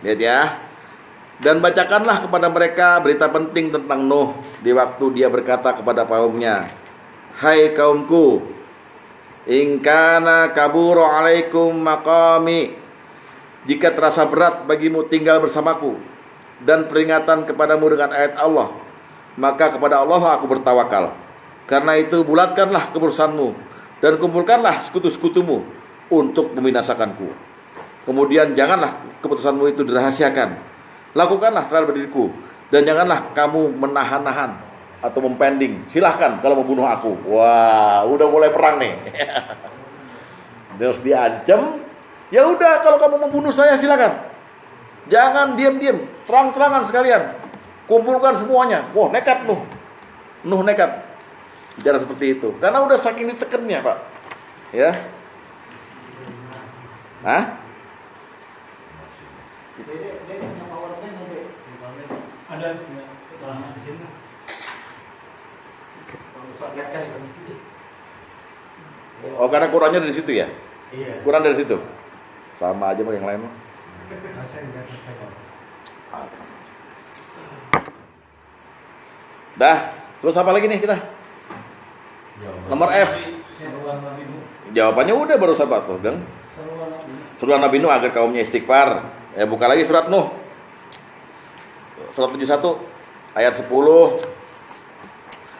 Lihat ya. Dan bacakanlah kepada mereka berita penting tentang Nuh di waktu dia berkata kepada kaumnya, hai kaumku, in kana kabura alaikum maqami, jika terasa berat bagimu tinggal bersamaku dan peringatan kepadamu dengan ayat Allah, maka kepada Allah aku bertawakal. Karena itu bulatkanlah keputusanmu dan kumpulkanlah sekutu-sekutumu untuk membinasakanku. Kemudian janganlah keputusanmu itu dirahasiakan. Lakukanlah terhadap diriku dan janganlah kamu menahan-nahan atau mempending. Silahkan kalau mau bunuh aku. Wah, udah mulai perang nih. Terus diancam. Ya udah, kalau kamu mau bunuh saya silakan. Jangan diam-diam, terang-terangan sekalian. Kumpulkan semuanya. Wah, nekat Nuh. Nuh nekat bicara seperti itu. Karena udah saking ditekannya, Pak. Ya. Hah? Ada Oh, karena Qurannya dari situ ya? Iya. Quran dari situ. Sama aja sama yang lain mah. Dah, terus apa lagi nih kita? Nomor F. Jawabannya udah barusan Pak tuh, Gang. Surat Nabi Nuh agar kaumnya istighfar. Buka lagi surat Nuh. Surat 71 ayat 10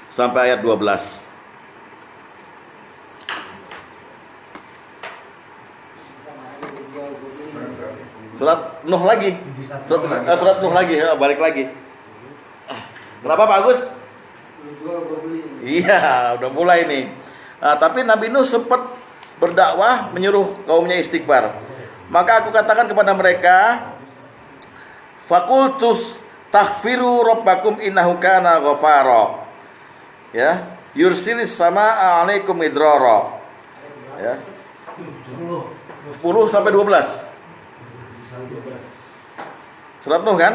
sampai ayat 12. Surat Nuh lagi. Surat Nuh lagi, balik lagi. Kenapa Pak Agus? Iya, udah mulai nih. Tapi Nabi Nuh sempat berdakwah menyuruh kaumnya istighfar. Maka aku katakan kepada mereka, Fakultus taghfiru rabbakum innahu kana ghafara. Ya, yursilis samaa 'alaikum midrara. Ya. 10 sampai 12. Surat Nuh kan?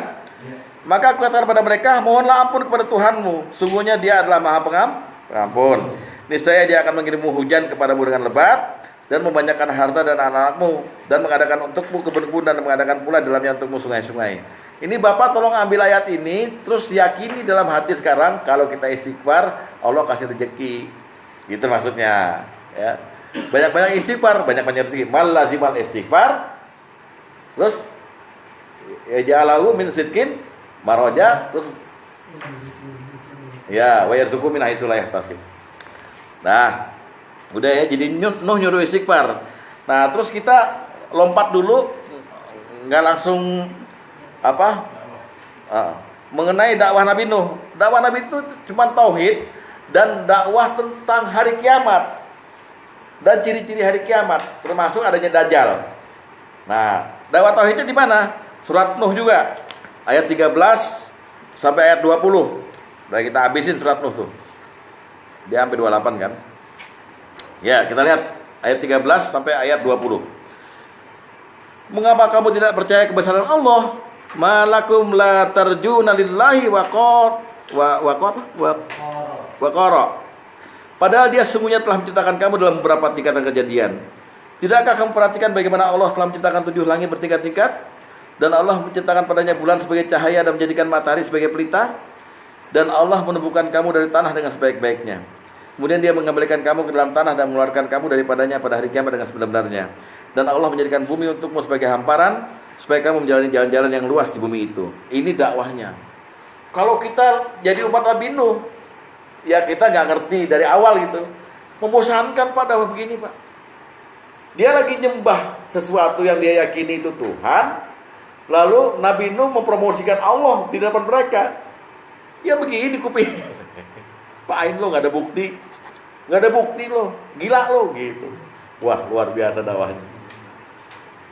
Maka aku katakan pada mereka, mohonlah ampun kepada Tuhanmu, sungguhnya Dia adalah Maha Pengampun. Niscaya Dia akan mengirimmu hujan kepadamu dengan lebat dan membanyakkan harta dan anak-anakmu dan mengadakan untukmu kebun-kebun dan mengadakan pula dalamnya untukmu sungai-sungai. Ini Bapak tolong ambil ayat ini terus yakini dalam hati sekarang, kalau kita istighfar Allah kasih rezeki. Gitu maksudnya, ya. Banyak-banyak istighfar, banyak-banyak rezeki. Mal lazimal istighfar. Terus ya ja'alahu min sidqin maroja, terus ya wa yarzuqu min haitsu la yahtasib. Nah, udah ya, jadi Nuh nyuruh istighfar. Nah, terus kita lompat dulu, nggak langsung mengenai dakwah Nabi Nuh. Dakwah Nabi itu cuma tauhid dan dakwah tentang hari kiamat dan ciri-ciri hari kiamat, termasuk adanya Dajjal. Nah, dakwah tauhidnya di mana? Surat Nuh juga, ayat 13 sampai ayat 20. Udah kita habisin surat Nuh tuh. Dia sampai 28 kan? Ya, kita lihat ayat 13 sampai ayat 20. Mengapa kamu tidak percaya kebesaran Allah? Malakum la tarjuna lillahi waqara. Padahal Dia sesungguhnya telah menciptakan kamu dalam beberapa tingkatan kejadian. Tidakkah kamu perhatikan bagaimana Allah telah menciptakan 7 langit bertingkat-tingkat? Dan Allah menciptakan padanya bulan sebagai cahaya dan menjadikan matahari sebagai pelita. Dan Allah menumbuhkan kamu dari tanah dengan sebaik-baiknya. Kemudian Dia mengembalikan kamu ke dalam tanah dan mengeluarkan kamu daripadanya pada hari kiamat dengan sebenar-benarnya. Dan Allah menjadikan bumi untukmu sebagai hamparan, supaya kamu menjalani jalan-jalan yang luas di bumi itu. Ini dakwahnya. Kalau kita jadi umat Nabi Nuh, ya kita nggak ngerti dari awal gitu. Membosankan Pak dakwah begini Pak. Dia lagi nyembah sesuatu yang dia yakini itu Tuhan. Lalu Nabi Nuh mempromosikan Allah di depan mereka. Ya begini kuping. Pak Ain lo nggak ada bukti. Nggak ada bukti lo. Gila lo gitu. Wah, luar biasa dakwahnya.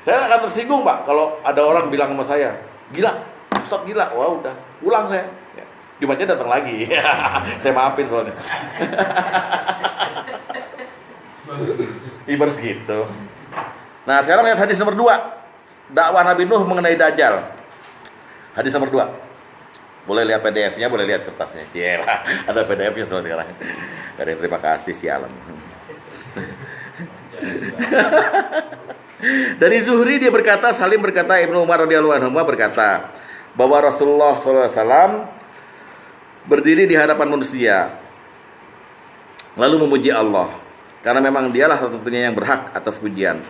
Saya akan tersinggung Pak kalau ada orang bilang sama saya, gila, Ustaz gila. Wah udah, pulang saya. Ya. Jumatnya datang lagi. Saya maafin soalnya. Ibarat gitu. Nah, sekarang lihat hadis nomor 2. Dakwah Nabi Nuh mengenai Dajjal. Hadis nomor 2. Boleh lihat PDF-nya, boleh lihat kertasnya. Ciela, ada PDF-nya soalnya sekarang. Terima kasih sialan. Dari Zuhri dia berkata, Salim berkata, Ibnu Umar radhiyallahu anhu berkata bahwa Rasulullah SAW berdiri di hadapan manusia lalu memuji Allah karena memang Dialah satu-satunya yang berhak atas pujian.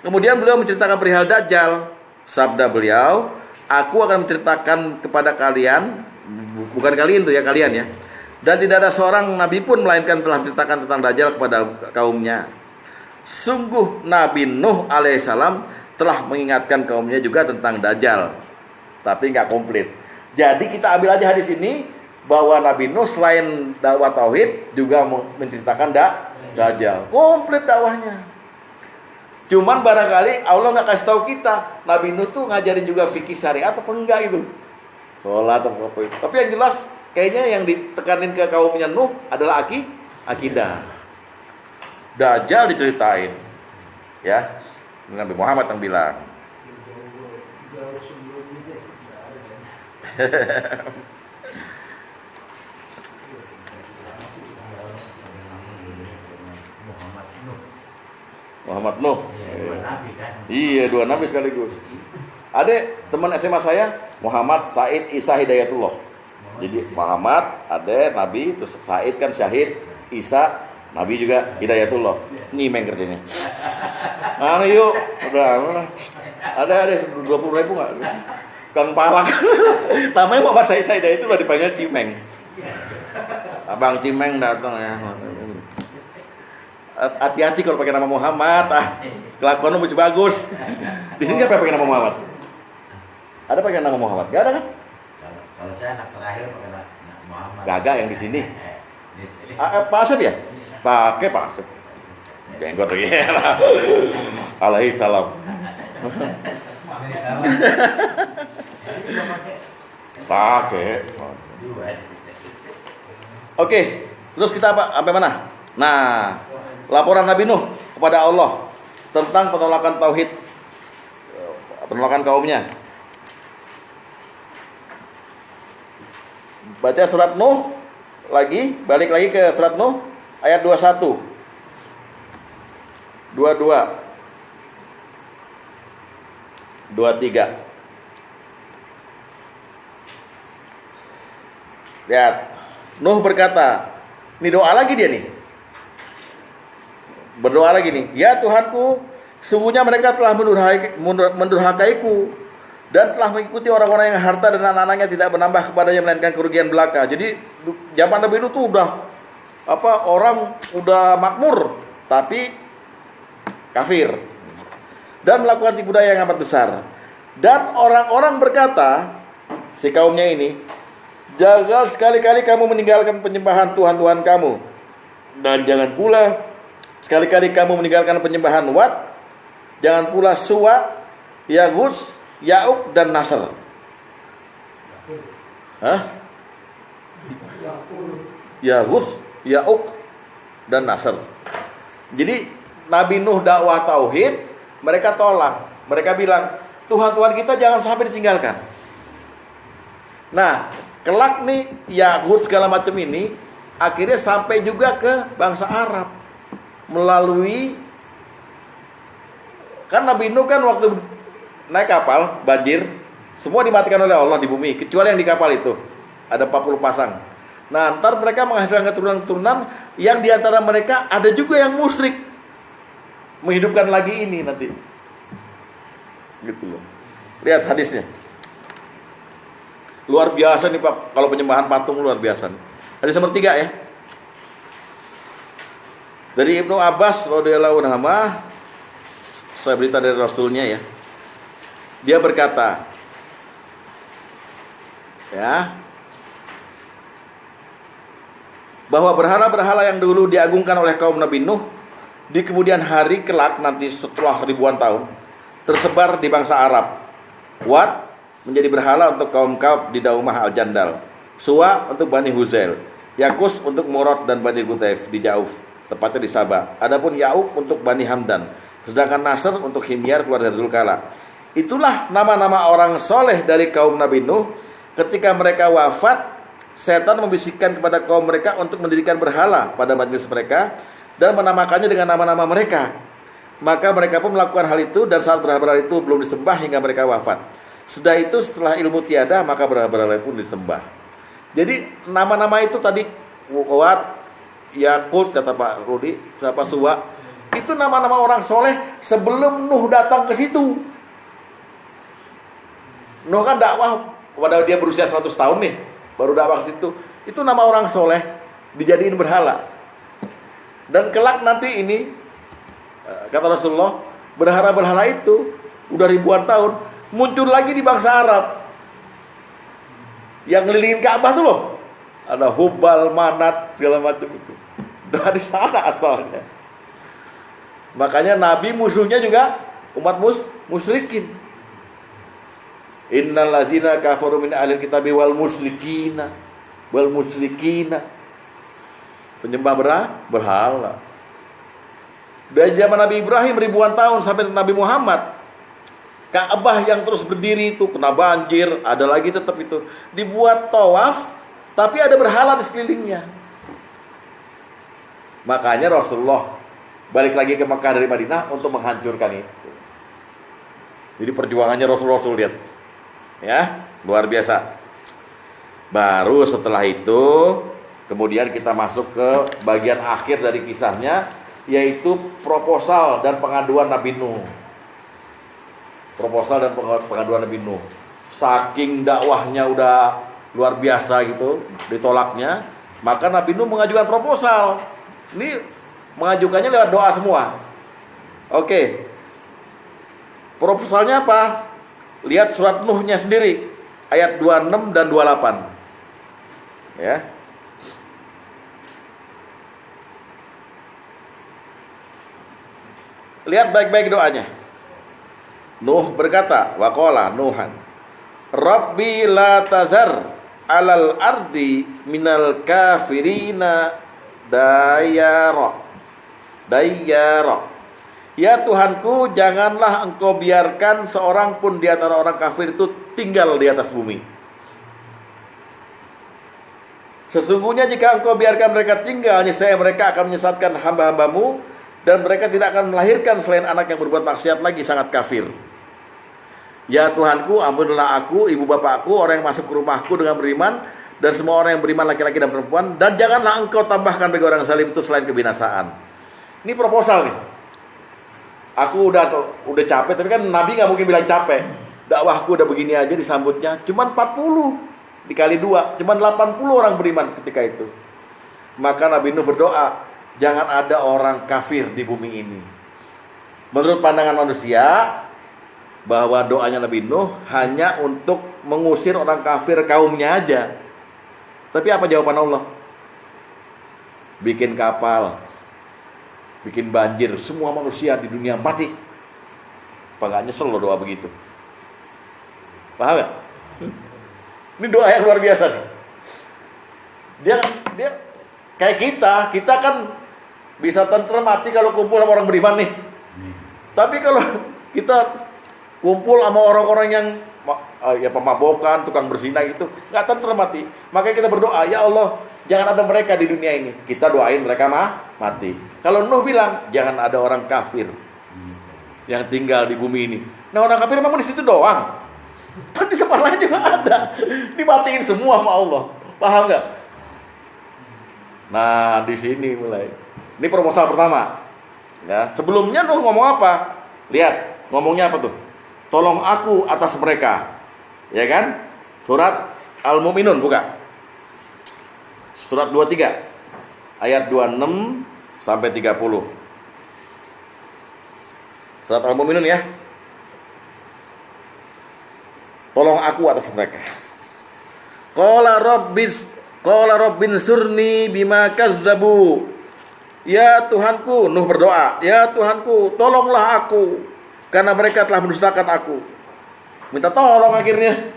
Kemudian beliau menceritakan perihal Dajjal. Sabda beliau, aku akan menceritakan kepada kalian, bukan kalian tuh ya, kalian ya. Dan tidak ada seorang nabi pun melainkan telah menceritakan tentang Dajjal kepada kaumnya. Sungguh Nabi Nuh alaihissalam telah mengingatkan kaumnya juga tentang Dajjal, tapi nggak komplit. Jadi kita ambil aja hadis ini bahwa Nabi Nuh selain dakwah tauhid juga menceritakan Dajjal. Komplit dakwahnya. Cuman barangkali Allah nggak kasih tahu kita Nabi Nuh tuh ngajarin juga fikih syariat apa enggak itu, sholat atau apa itu. Tapi yang jelas kayaknya yang ditekanin ke kaumnya Nuh adalah akidah. Dajjal diceritain, ya, Nabi Muhammad yang bilang. Muhammad Nuh. Iya, 2 nabi sekaligus. Ada teman SMA saya, Muhammad Said Isa Hidayatullah. Jadi Muhammad ada nabi, terus Said kan syahid, Isa nabi juga Hidayatullah. Nyimeng kerjanya. Yuk, udah. Ada 20.000 nggak? Kang Palak. Namanya Muhammad Said itu udah dipanggil Cimeng. Abang Cimeng datang ya. Hati-hati kalau pakai nama Muhammad. Kelakuan masih bagus. Di sini siapa yang pakai nama Muhammad? Ada pakai nama Muhammad? Gak ada kan? Kalau saya anak terakhir pakai nama Muhammad. Gagak yang di sini. Pak Asep ya? Pakai Pak Asep. Jenggot lagi. Alaihissalam. Pakai. Dua. Oke, terus kita apa? Sampai mana? Nah, laporan Nabi Nuh kepada Allah tentang penolakan tauhid, penolakan kaumnya. Baca surat Nuh lagi, balik lagi ke surat Nuh ayat 21, 22, 23. Lihat, Nuh berkata, ini doa lagi dia nih. Berdoa lagi nih, ya Tuhanku, sungguhnya mereka telah mendurhakaiku dan telah mengikuti orang-orang yang harta dan anak-anaknya tidak menambah kepadanya melainkan kerugian belaka. Jadi zaman Nabi Nuh tuh udah orang udah makmur tapi kafir dan melakukan tipu daya yang amat besar. Dan orang-orang berkata, si kaumnya ini, jangan sekali-kali kamu meninggalkan penyembahan Tuhan-Tuhan kamu, dan jangan pula sekali-kali kamu meninggalkan penyembahan Wat, jangan pula Suwa, Yaghus, Ya'uq dan Nasr. Yaghus, Ya'uq dan Nasr. Jadi Nabi Nuh dakwah tauhid, mereka tolak. Mereka bilang, Tuhan-Tuhan kita jangan sampai ditinggalkan. Nah, kelak nih Yahud segala macam ini akhirnya sampai juga ke bangsa Arab melalui, kan Nabi Nuh kan waktu naik kapal banjir semua dimatikan oleh Allah di bumi kecuali yang di kapal itu ada 40 pasang. Nah, ntar mereka menghasilkan keturunan-keturunan yang diantara mereka ada juga yang musyrik, menghidupkan lagi ini nanti gitu loh. Lihat hadisnya. Luar biasa nih Pak, kalau penyembahan patung luar biasa nih. Hadis nomor 3 ya. Dari Ibnu Abbas radhiyallahu anhu, saya berita dari Rasulnya ya. Dia berkata, ya, bahwa berhala-berhala yang dulu diagungkan oleh kaum Nabi Nuh di kemudian hari kelak nanti setelah ribuan tahun tersebar di bangsa Arab. Wat menjadi berhala untuk kaum Kaab di Daumah Al-Jandal, Suwa untuk Bani Huzail, Yakus untuk Murad dan Bani Gutaif di Jauf, tepatnya di Sabah. Adapun Ya'uq untuk Bani Hamdan, sedangkan Nasr untuk Himyar keluarga Zulkala. Itulah nama-nama orang soleh dari kaum Nabi Nuh. Ketika mereka wafat, setan membisikkan kepada kaum mereka untuk mendirikan berhala pada majelis mereka dan menamakannya dengan nama-nama mereka. Maka mereka pun melakukan hal itu, dan saat berhala itu belum disembah hingga mereka wafat. Sudah itu setelah ilmu tiada, maka berhala pun disembah. Jadi nama-nama itu tadi Wat, Yakut kata Pak Rudi, siapa Suwa, itu nama-nama orang soleh sebelum Nuh datang ke situ. Nuh kan dakwah padahal dia berusia 100 tahun nih, baru dakwah ke situ. Itu nama orang soleh dijadiin berhala. Dan kelak nanti ini kata Rasulullah, berhala-berhala itu udah ribuan tahun muncul lagi di bangsa Arab yang ngelilingin Ka'bah tuh loh. Ada Hubal, Manat, segala macam itu. Dari sana asalnya. Makanya Nabi musuhnya juga umat musyrikin. Innal ladzina kafaru min ahlil kitabi wal musyrikina penyembah berhala. Dari zaman Nabi Ibrahim ribuan tahun sampai Nabi Muhammad, Ka'bah yang terus berdiri itu kena banjir, ada lagi tetap itu dibuat tawaf, tapi ada berhala di sekelilingnya. Makanya Rasulullah balik lagi ke Mekah dari Madinah untuk menghancurkan itu. Jadi perjuangannya Rasul lihat, ya, luar biasa. Baru setelah itu kemudian kita masuk ke bagian akhir dari kisahnya, yaitu proposal dan pengaduan Nabi Nuh. Proposal dan pengaduan Nabi Nuh. Saking dakwahnya udah luar biasa gitu, ditolaknya, maka Nabi Nuh mengajukan proposal. Ini mengajukannya lewat doa semua. Oke. Proposalnya apa? Lihat surat Nuhnya sendiri, ayat 26 dan 28. Ya. Lihat baik-baik doanya. Nuh berkata, waqala Nuhan, Rabbi la tazar alal ardi minal kafirina dayara. Ya Tuhanku, janganlah Engkau biarkan seorang pun di antara orang kafir itu tinggal di atas bumi. Sesungguhnya jika Engkau biarkan mereka tinggal, niscaya mereka akan menyesatkan hamba-hambamu, dan mereka tidak akan melahirkan selain anak yang berbuat maksiat lagi sangat kafir. Ya Tuhanku, ampunilah aku, ibu bapakku, orang yang masuk ke rumahku dengan beriman, dan semua orang yang beriman laki-laki dan perempuan, dan janganlah Engkau tambahkan bagi orang zalim itu selain kebinasaan. Ini proposal nih. Aku udah capek, tapi kan Nabi nggak mungkin bilang capek. Dakwahku udah begini aja disambutnya, cuman 40 dikali 2, cuman 80 orang beriman ketika itu. Maka Nabi Nuh berdoa, jangan ada orang kafir di bumi ini. Menurut pandangan manusia, bahwa doanya Nabi Nuh hanya untuk mengusir orang kafir kaumnya aja. Tapi apa jawaban Allah? Bikin kapal, bikin banjir, semua manusia di dunia mati. Apa gak nyesel lo doa begitu? Paham gak? Ini doa yang luar biasa nih. Dia kayak kita kan bisa tentrem mati kalau kumpul sama orang beriman nih. Tapi kalau kita kumpul sama orang-orang yang ya pemabokan, tukang berzina gitu, nggak tentrem mati. Makanya kita berdoa, ya Allah, jangan ada mereka di dunia ini. Kita doain mereka mati. Kalau Nuh bilang, jangan ada orang kafir yang tinggal di bumi ini. Nah, orang kafir memang di situ doang. Kan di tempat lain juga ada. Dimatiin semua sama Allah. Paham nggak? Nah, di sini mulai. Ini proposal pertama. Ya, sebelumnya Nuh ngomong apa? Lihat, ngomongnya apa tuh? Tolong aku atas mereka. Ya kan? Surat Al-Mu'minun, buka. Surat 23 ayat 26 sampai 30. Surat Al-Mu'minun ya. Tolong aku atas mereka. Qala rabbin surni bima kazzabu. Ya Tuhanku, Nuh berdoa, ya Tuhanku, tolonglah aku karena mereka telah mendustakan aku. Minta tolong akhirnya.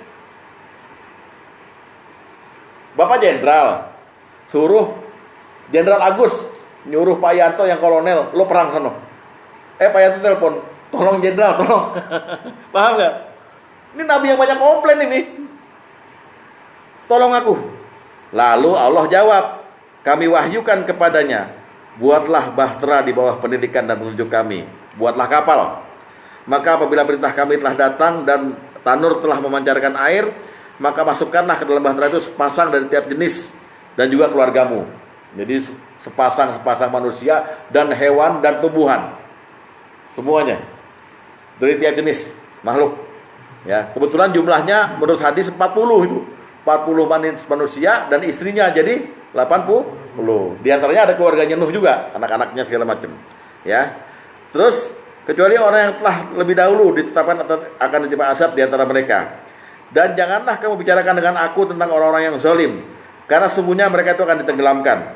Bapak Jenderal suruh Jenderal Agus nyuruh Pak Yanto yang kolonel, lo perang sono. Pak Yanto telepon, tolong Jenderal, tolong. Paham nggak? Ini Nabi yang banyak komplain ini. Tolong aku. Lalu Allah jawab, kami wahyukan kepadanya, buatlah bahtera di bawah pendidikan dan petunjuk kami. Buatlah kapal. Maka apabila perintah kami telah datang dan tanur telah memancarkan air, maka masukkanlah ke dalam bahtera itu sepasang dari tiap jenis dan juga keluargamu. Jadi sepasang manusia dan hewan dan tumbuhan. Semuanya. Dari tiap jenis makhluk. Ya, kebetulan jumlahnya menurut hadis 40 itu. 40 manusia dan istrinya jadi 80. Di antaranya ada keluarganya Nuh juga, anak-anaknya segala macam. Ya. Terus kecuali orang yang telah lebih dahulu ditetapkan akan ditiba azab di antara mereka. Dan janganlah kamu bicarakan dengan aku tentang orang-orang yang zalim, karena sungguhnya mereka itu akan ditenggelamkan.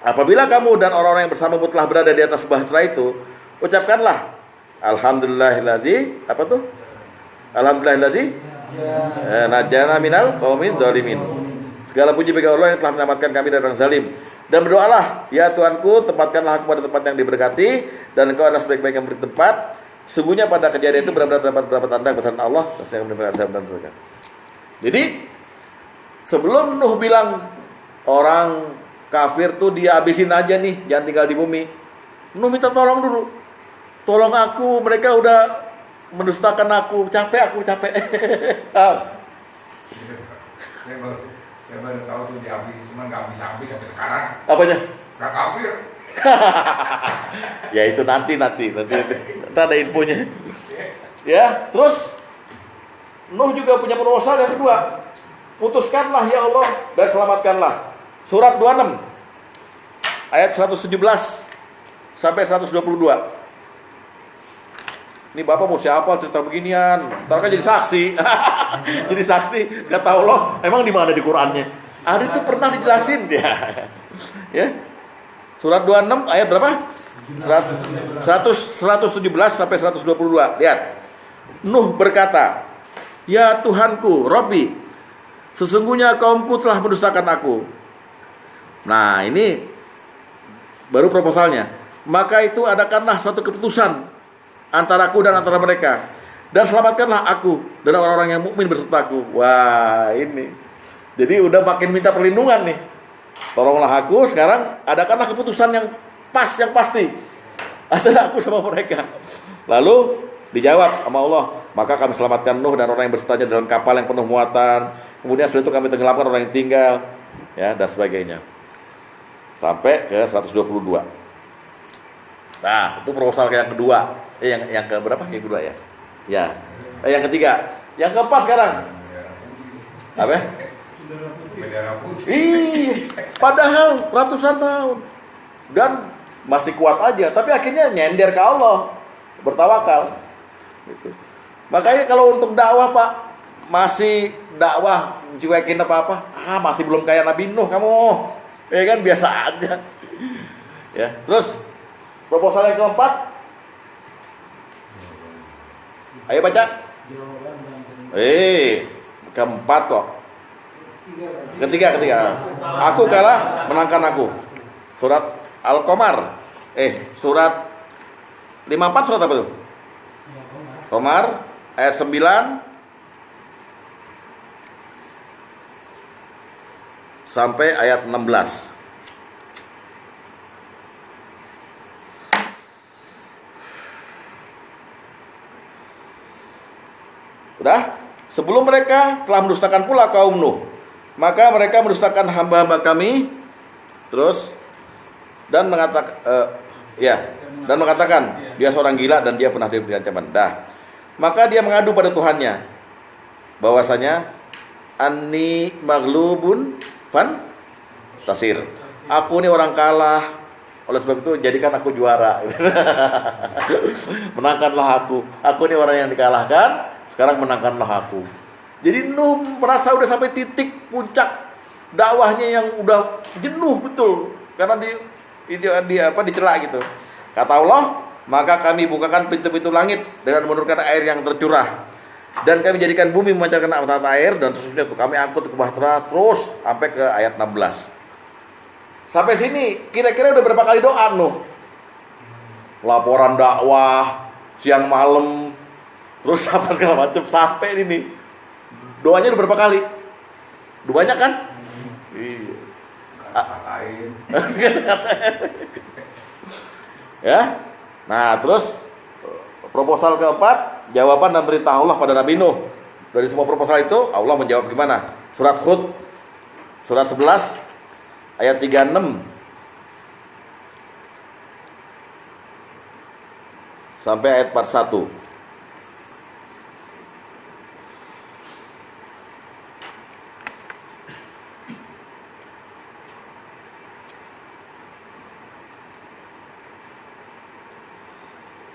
Apabila kamu dan orang-orang yang bersamamu telah berada di atas bahtera itu, ucapkanlah alhamdulillahilladzi apa tuh? Alhamdulillahilladzi najana minal qaumidz zalimin. Segala puji bagi Allah yang telah menyelamatkan kami dari orang zalim. Dan berdoalah, ya Tuhanku, tempatkanlah aku pada tempat yang diberkati, dan Engkau adalah sebaik-baik yang beri tempat. Sungguhnya pada kejadian itu benar-benar terdapat beberapa tanda kebesaran Allah, yang benar-benar azab dan surga. Jadi sebelum Nuh bilang orang kafir tuh dia habisin aja nih, jangan tinggal di bumi, Nuh minta tolong dulu. Tolong aku, mereka udah mendustakan aku, capek. Saya baru tahu tuh dihabis, cuman nggak habis sampai sekarang. Apanya? Nggak kafir. Ya itu nanti ada infonya. Ya, terus Nuh juga punya proposal yang kedua. Putuskanlah ya Allah dan selamatkanlah. Surat 26 ayat 117 sampai 122. Ini Bapak mau siapa cerita beginian? Ntar kan jadi saksi. Jadi saksi, kata Allah, emang di mana di Qur'annya? Ada itu pernah dijelasin ya. Ya. Surat 26 ayat berapa? 117 sampai 122. Lihat. Nuh berkata, Ya Tuhanku, Robbi, sesungguhnya kaumku telah mendustakan aku. Nah, ini baru proposalnya. Maka itu adakanlah suatu keputusan antara aku dan antara mereka, dan selamatkanlah aku dan orang-orang yang mukmin bersertaku. Wah, ini. Jadi udah makin minta perlindungan nih. Tolonglah aku, sekarang adakanlah keputusan yang pas, yang pasti antara aku sama mereka. Lalu dijawab sama Allah, maka kami selamatkan Nuh dan orang yang bersertanya dalam kapal yang penuh muatan. Kemudian setelah itu kami tenggelamkan orang yang tinggal, ya, dan sebagainya. Sampai ke 122. Nah, itu proposal yang kedua. Yang ke berapa? Yang kedua ya. Ya. Yang ketiga. Yang keempat sekarang. Apa? Bendera putih. Padahal ratusan tahun dan masih kuat aja, tapi akhirnya nyender ke Allah, bertawakal. Gitu. Makanya kalau untuk dakwah Pak, masih dakwah cuekin apa-apa, masih belum kayak Nabi Nuh kamu, ya kan, biasa aja. Ya, terus proposal yang keempat, ayo baca. Keempat kok. Ketiga. Aku kalah, menangkan aku. Surat Al-Qamar. Surat 54, surat apa tuh? Qamar ayat 9 sampai ayat 16. Udah? Sebelum mereka telah mendustakan pula kaum Nuh, maka mereka mendustakan hamba-hamba kami, terus dan mengatakan dia seorang gila dan dia pernah diberi ancaman. Maka dia mengadu pada Tuhannya bahwasanya anni maghlubun fan tasir. Aku ini orang kalah, oleh sebab itu jadikan aku juara. Menangkanlah aku. Aku ini orang yang dikalahkan, sekarang menangkanlah aku. Jadi Nuh merasa udah sampai titik puncak dakwahnya yang udah jenuh betul, karena dicela gitu. Kata Allah, maka kami bukakan pintu-pintu langit dengan menurunkan air yang tercurah, dan kami jadikan bumi memancarkan mata air, dan seterusnya kami angkut ke bahtera terus sampai ke ayat 16. Sampai sini kira-kira udah berapa kali doa Nuh? Laporan dakwah siang malam, terus apa segala macam, sampai ini doanya udah berapa kali? Udah banyak kan? Iya. Katain. Ya. Nah, terus proposal keempat, jawaban dan perintah Allah pada Nabi Nuh. Dari semua proposal itu, Allah menjawab gimana? Surat Hud, surat 11, ayat 36 sampai ayat 41.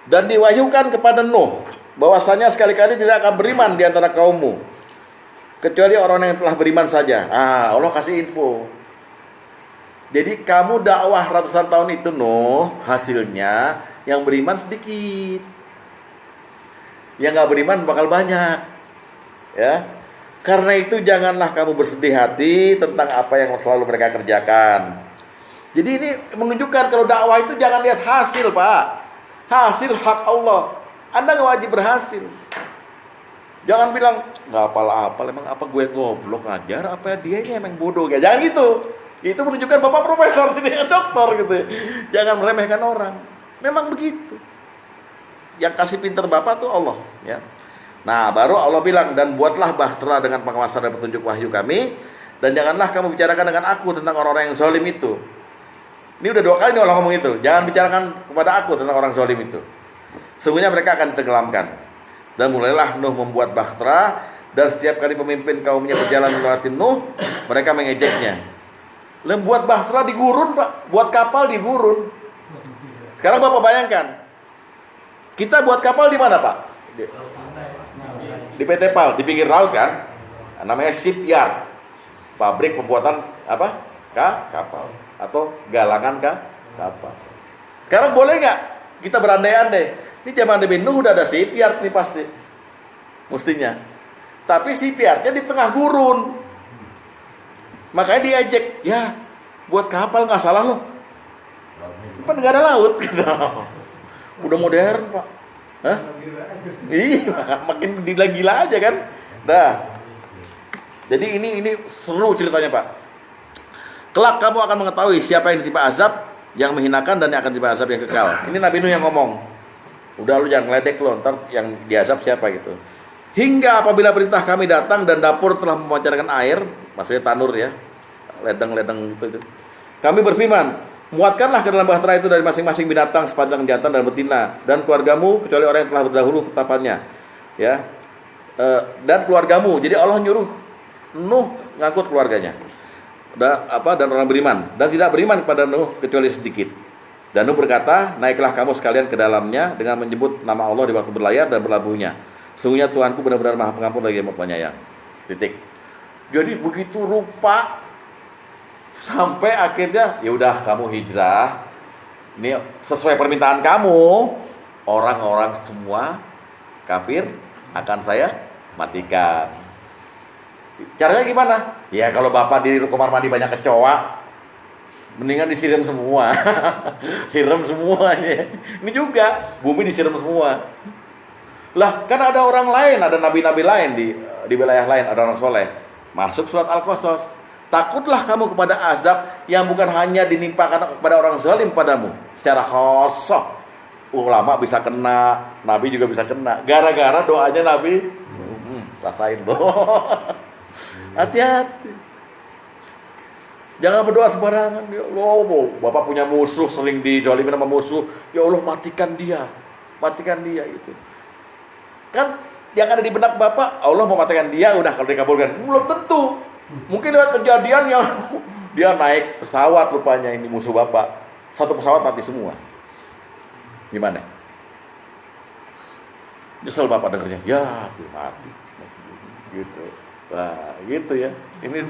Dan diwahyukan kepada Nuh bahwasanya sekali-kali tidak akan beriman di antara kaummu kecuali orang yang telah beriman saja. Allah kasih info. Jadi kamu dakwah ratusan tahun itu Nuh, hasilnya yang beriman sedikit, yang nggak beriman bakal banyak. Ya, karena itu janganlah kamu bersedih hati tentang apa yang selalu mereka kerjakan. Jadi ini menunjukkan kalau dakwah itu jangan lihat hasil, Pak. Hasil hak Allah. Anda nggak wajib berhasil. Jangan bilang nggak apal-apal, emang apa gue goblok ngajar, apa dia ini emang bodoh, ya jangan gitu. Itu menunjukkan bapak profesor, tidak doktor gitu. Jangan meremehkan orang. Memang begitu. Yang kasih pinter bapak tuh Allah, ya. Nah, baru Allah bilang, dan buatlah bahtera dengan pengawasan dan petunjuk wahyu kami, dan janganlah kamu bicarakan dengan aku tentang orang-orang yang zalim itu. Ini udah 2 kali nih Allah ngomong itu. Jangan bicarakan kepada aku tentang orang zalim itu. Sesungguhnya mereka akan ditenggelamkan. Dan mulailah Nuh membuat bahtera, dan setiap kali pemimpin kaumnya berjalan melewati Nuh, mereka mengejeknya. Membuat bahtera di gurun, Pak. Buat kapal di gurun. Sekarang Bapak bayangkan, kita buat kapal di mana, Pak? Di PT PAL, di pinggir laut kan? Namanya shipyard. Pabrik pembuatan apa? Kapal. Atau galangan kapal. Sekarang boleh nggak kita berandai-andai? Ini zaman Nabi Nuh udah ada shipyard nih pasti, mestinya. Tapi si Piarnya di tengah gurun. Makanya diejek, ya buat kapal nggak salah loh. Kan nggak ada laut. Gitu. Udah modern Pak. Hah? Iya, makin gila-gila aja kan. Dah. Jadi ini seru ceritanya Pak. Kelak kamu akan mengetahui siapa yang ditimpa azab yang menghinakan dan yang akan ditimpa azab yang kekal. Ini Nabi Nuh yang ngomong. Udah lu jangan ngeledek lu, ntar yang diazab siapa gitu. Hingga apabila perintah kami datang dan dapur telah memancarkan air, maksudnya tanur ya, ledeng-ledeng gitu. Kami berfirman, muatkanlah ke dalam bahtera itu dari masing-masing binatang sepanjang jantan dan betina dan keluargamu kecuali orang yang telah berdahulu ketapannya, ya. Dan keluargamu. Jadi Allah nyuruh Nuh ngangkut keluarganya. Dan orang beriman dan tidak beriman kepada Nuh kecuali sedikit. Dan Nuh berkata, naiklah kamu sekalian ke dalamnya dengan menyebut nama Allah di waktu berlayar dan berlabuhnya. Sungguhnya Tuhanku benar-benar Maha Pengampun lagi Maha Penyayang. Titik. Jadi begitu rupa sampai akhirnya ya udah kamu hijrah. Ini sesuai permintaan kamu, orang-orang semua kafir akan saya matikan. Caranya gimana? Ya kalau bapak di kamar mandi banyak kecoa, mendingan disiram semua. Siram semuanya. Ini juga bumi disiram semua. Lah kan ada orang lain, ada nabi-nabi lain di wilayah lain, ada orang soleh. Masuk surat Al-Qasas. Takutlah kamu kepada azab yang bukan hanya dinimpakan kepada orang zalim padamu secara khusus. Ulama bisa kena, nabi juga bisa kena. Gara-gara doanya nabi, rasain loh. Hati-hati. Jangan berdoa sembarangan. Ya Allah, bapak punya musuh, sering dijolimin sama musuh. Ya Allah, matikan dia itu. Kan yang ada di benak bapak, Allah mau matikan dia, udah kalau dikabulkan. Belum tentu. Mungkin lewat kejadian yang dia naik pesawat rupanya ini musuh bapak. Satu pesawat mati semua. Gimana? Nyesel bapak dengernya. Ya, mati. Gitu. Nah, gitu ya. Ini.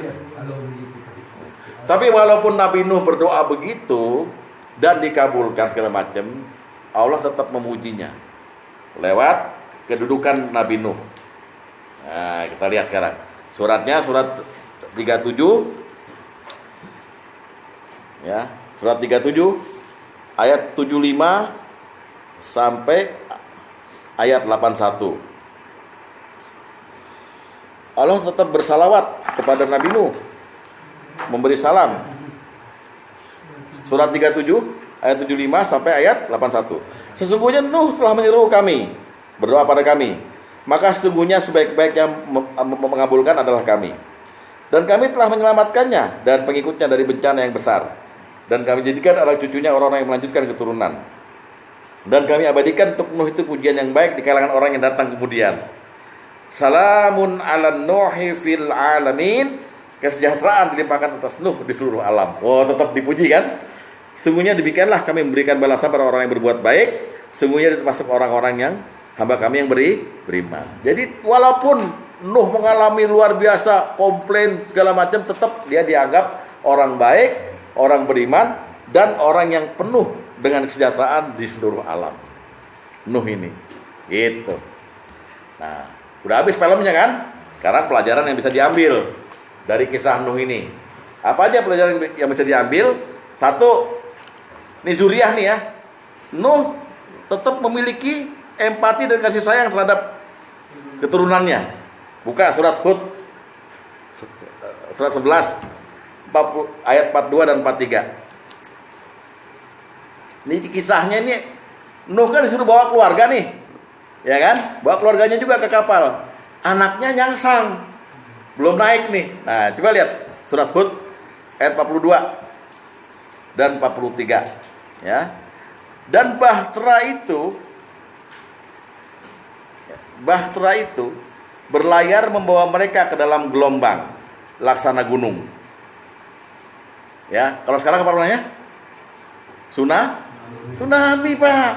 Tapi walaupun Nabi Nuh berdoa begitu dan dikabulkan segala macam, Allah tetap memujinya lewat kedudukan Nabi Nuh. Nah, kita lihat sekarang. Suratnya surat 37. Ya, surat 37 ayat 75 sampai ayat 81. Allah tetap bersalawat kepada Nabi Nuh, memberi salam. Surat 37 ayat 75 sampai ayat 81. Sesungguhnya Nuh telah menyeru kami, berdoa pada kami, maka sesungguhnya sebaik-baik yang mengabulkan adalah kami. Dan kami telah menyelamatkannya dan pengikutnya dari bencana yang besar. Dan kami jadikan anak cucunya orang-orang yang melanjutkan keturunan. Dan kami abadikan untuk Nuh itu pujian yang baik di kalangan orang yang datang kemudian. Salamun ala Nuhi fil alamin. Kesejahteraan dilimpahkan atas Nuh di seluruh alam. Oh, tetap dipuji kan? Sungguhnya demikianlah kami memberikan balasan pada orang yang berbuat baik. Sungguhnya termasuk orang-orang yang hamba kami yang beriman. Jadi walaupun Nuh mengalami luar biasa, komplain segala macam, tetap dia dianggap orang baik, orang beriman, dan orang yang penuh dengan kesejahteraan di seluruh alam. Nuh ini, gitu. Nah, udah habis filmnya kan? Sekarang pelajaran yang bisa diambil dari kisah Nuh ini. Apa aja pelajaran yang bisa diambil? Satu, nih Zuriyah nih ya, Nuh tetap memiliki empati dan kasih sayang terhadap keturunannya. Buka surat Hud surat 11 ayat 42 dan 43. Ini kisahnya ini Nuh kan disuruh bawa keluarga nih. Ya kan? Bawa keluarganya juga ke kapal. Anaknya nyangsang. Belum naik nih. Nah, coba lihat surat Hud ayat 42 dan 43, ya. Dan bahtera itu berlayar membawa mereka ke dalam gelombang laksana gunung. Ya, kalau sekarang apa namanya? Tsunami, Pak.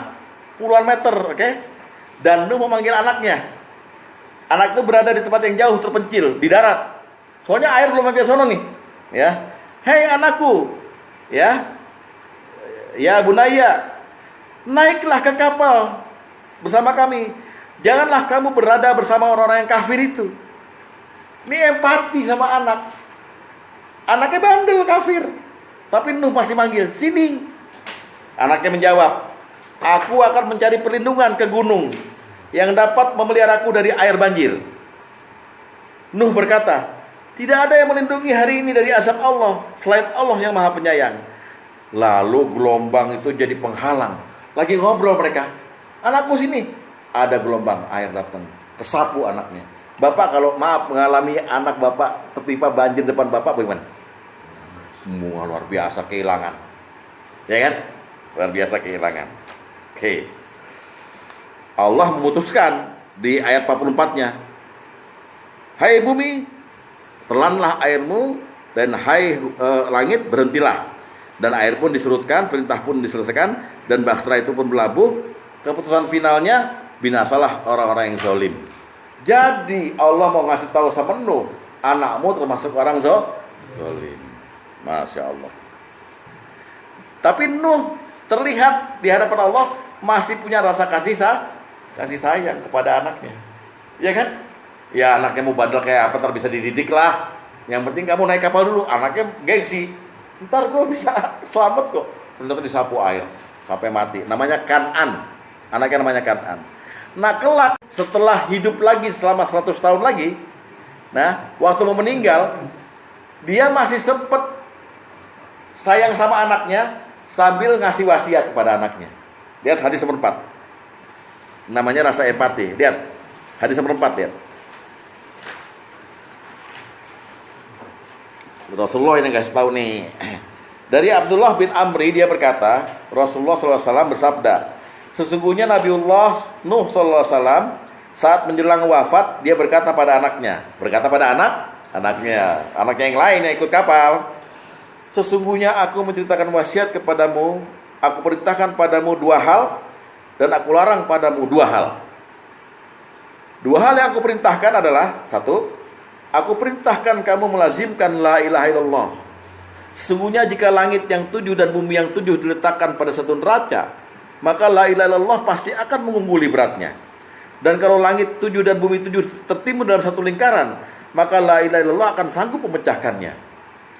Puluhan meter, oke? Dan Nuh memanggil anaknya. Anak itu berada di tempat yang jauh terpencil di darat. Soalnya air belum sampai sono nih, ya. Hei anakku, ya. Ya bunaya, naiklah ke kapal bersama kami. Janganlah kamu berada bersama orang-orang yang kafir itu. Ini empati sama anak. Anaknya bandel kafir, tapi Nuh masih manggil, sini. Anaknya menjawab, aku akan mencari perlindungan ke gunung yang dapat memeliharaku dari air banjir. Nuh berkata, tidak ada yang melindungi hari ini dari azab Allah selain Allah yang Maha Penyayang. Lalu gelombang itu jadi penghalang. Lagi ngobrol mereka, anakku sini. Ada gelombang air datang, kesapu anaknya. Bapak kalau maaf mengalami anak bapak tertimpa banjir depan bapak bagaimana? Semua luar biasa kehilangan, ya kan? Luar biasa kehilangan. Oke. Allah memutuskan di ayat 44-nya, hai bumi, telanlah airmu, dan hai langit, berhentilah. Dan air pun disurutkan, perintah pun diselesaikan, dan bahtera itu pun berlabuh. Keputusan finalnya, binasalah orang-orang yang zalim. Jadi Allah mau ngasih tahu sama Nuh, anakmu termasuk orang zalim. Masya Allah. Tapi Nuh terlihat di hadapan Allah masih punya rasa kasih sayang kepada anaknya, ya kan? Ya anaknya mau bandel kayak apa, ntar bisa dididik lah. Yang penting kamu naik kapal dulu. Anaknya gengsi, ntar gue bisa selamat kok. Ternyata disapu air sampai mati. Namanya Kan'an. Anaknya namanya Kan'an. Nah kelak setelah hidup lagi selama 100 tahun lagi, nah waktu mau meninggal, dia masih sempat sayang sama anaknya sambil ngasih wasiat kepada anaknya. Lihat hadis nomor 4. Namanya rasa empati. Lihat hadis nomor 4, lihat. Rasulullah ini kasih tahu nih. Dari Abdullah bin Amri, dia berkata, Rasulullah SAW bersabda, sesungguhnya Nabiullah Nuh SAW saat menjelang wafat, dia berkata pada anaknya, anaknya yang lain yang ikut kapal, sesungguhnya aku menceritakan wasiat kepadamu, aku perintahkan padamu 2 hal, dan aku larang padamu 2 hal. 2 hal yang aku perintahkan adalah, 1, aku perintahkan kamu melazimkan la ilaha illallah. Sesungguhnya jika langit yang 7 dan bumi yang 7 diletakkan pada satu neraca, maka la ilaha illallah pasti akan mengungguli beratnya. Dan kalau langit 7 dan bumi 7 tertimbun dalam satu lingkaran, maka la ilaha illallah akan sanggup memecahkannya.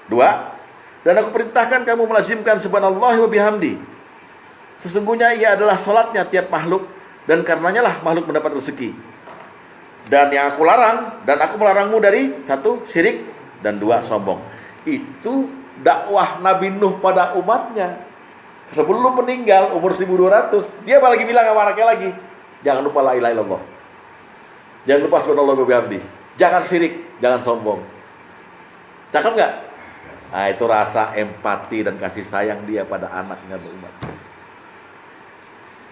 2, dan aku perintahkan kamu melazimkan subhanallahi wa bihamdi. Sesungguhnya ia adalah salatnya tiap makhluk, dan karenanya lah makhluk mendapat rezeki. Dan yang aku larang, dan aku melarangmu dari 1, syirik, dan 2, sombong. Itu dakwah Nabi Nuh pada umatnya. Sebelum meninggal umur 1200, dia lagi bilang sama anaknya lagi, jangan lupa la ilaha illallah. Jangan lupa subhanallahi wa bihamdi. Jangan syirik, jangan sombong. Cakep enggak? Nah, itu rasa empati dan kasih sayang dia pada anaknya berumat.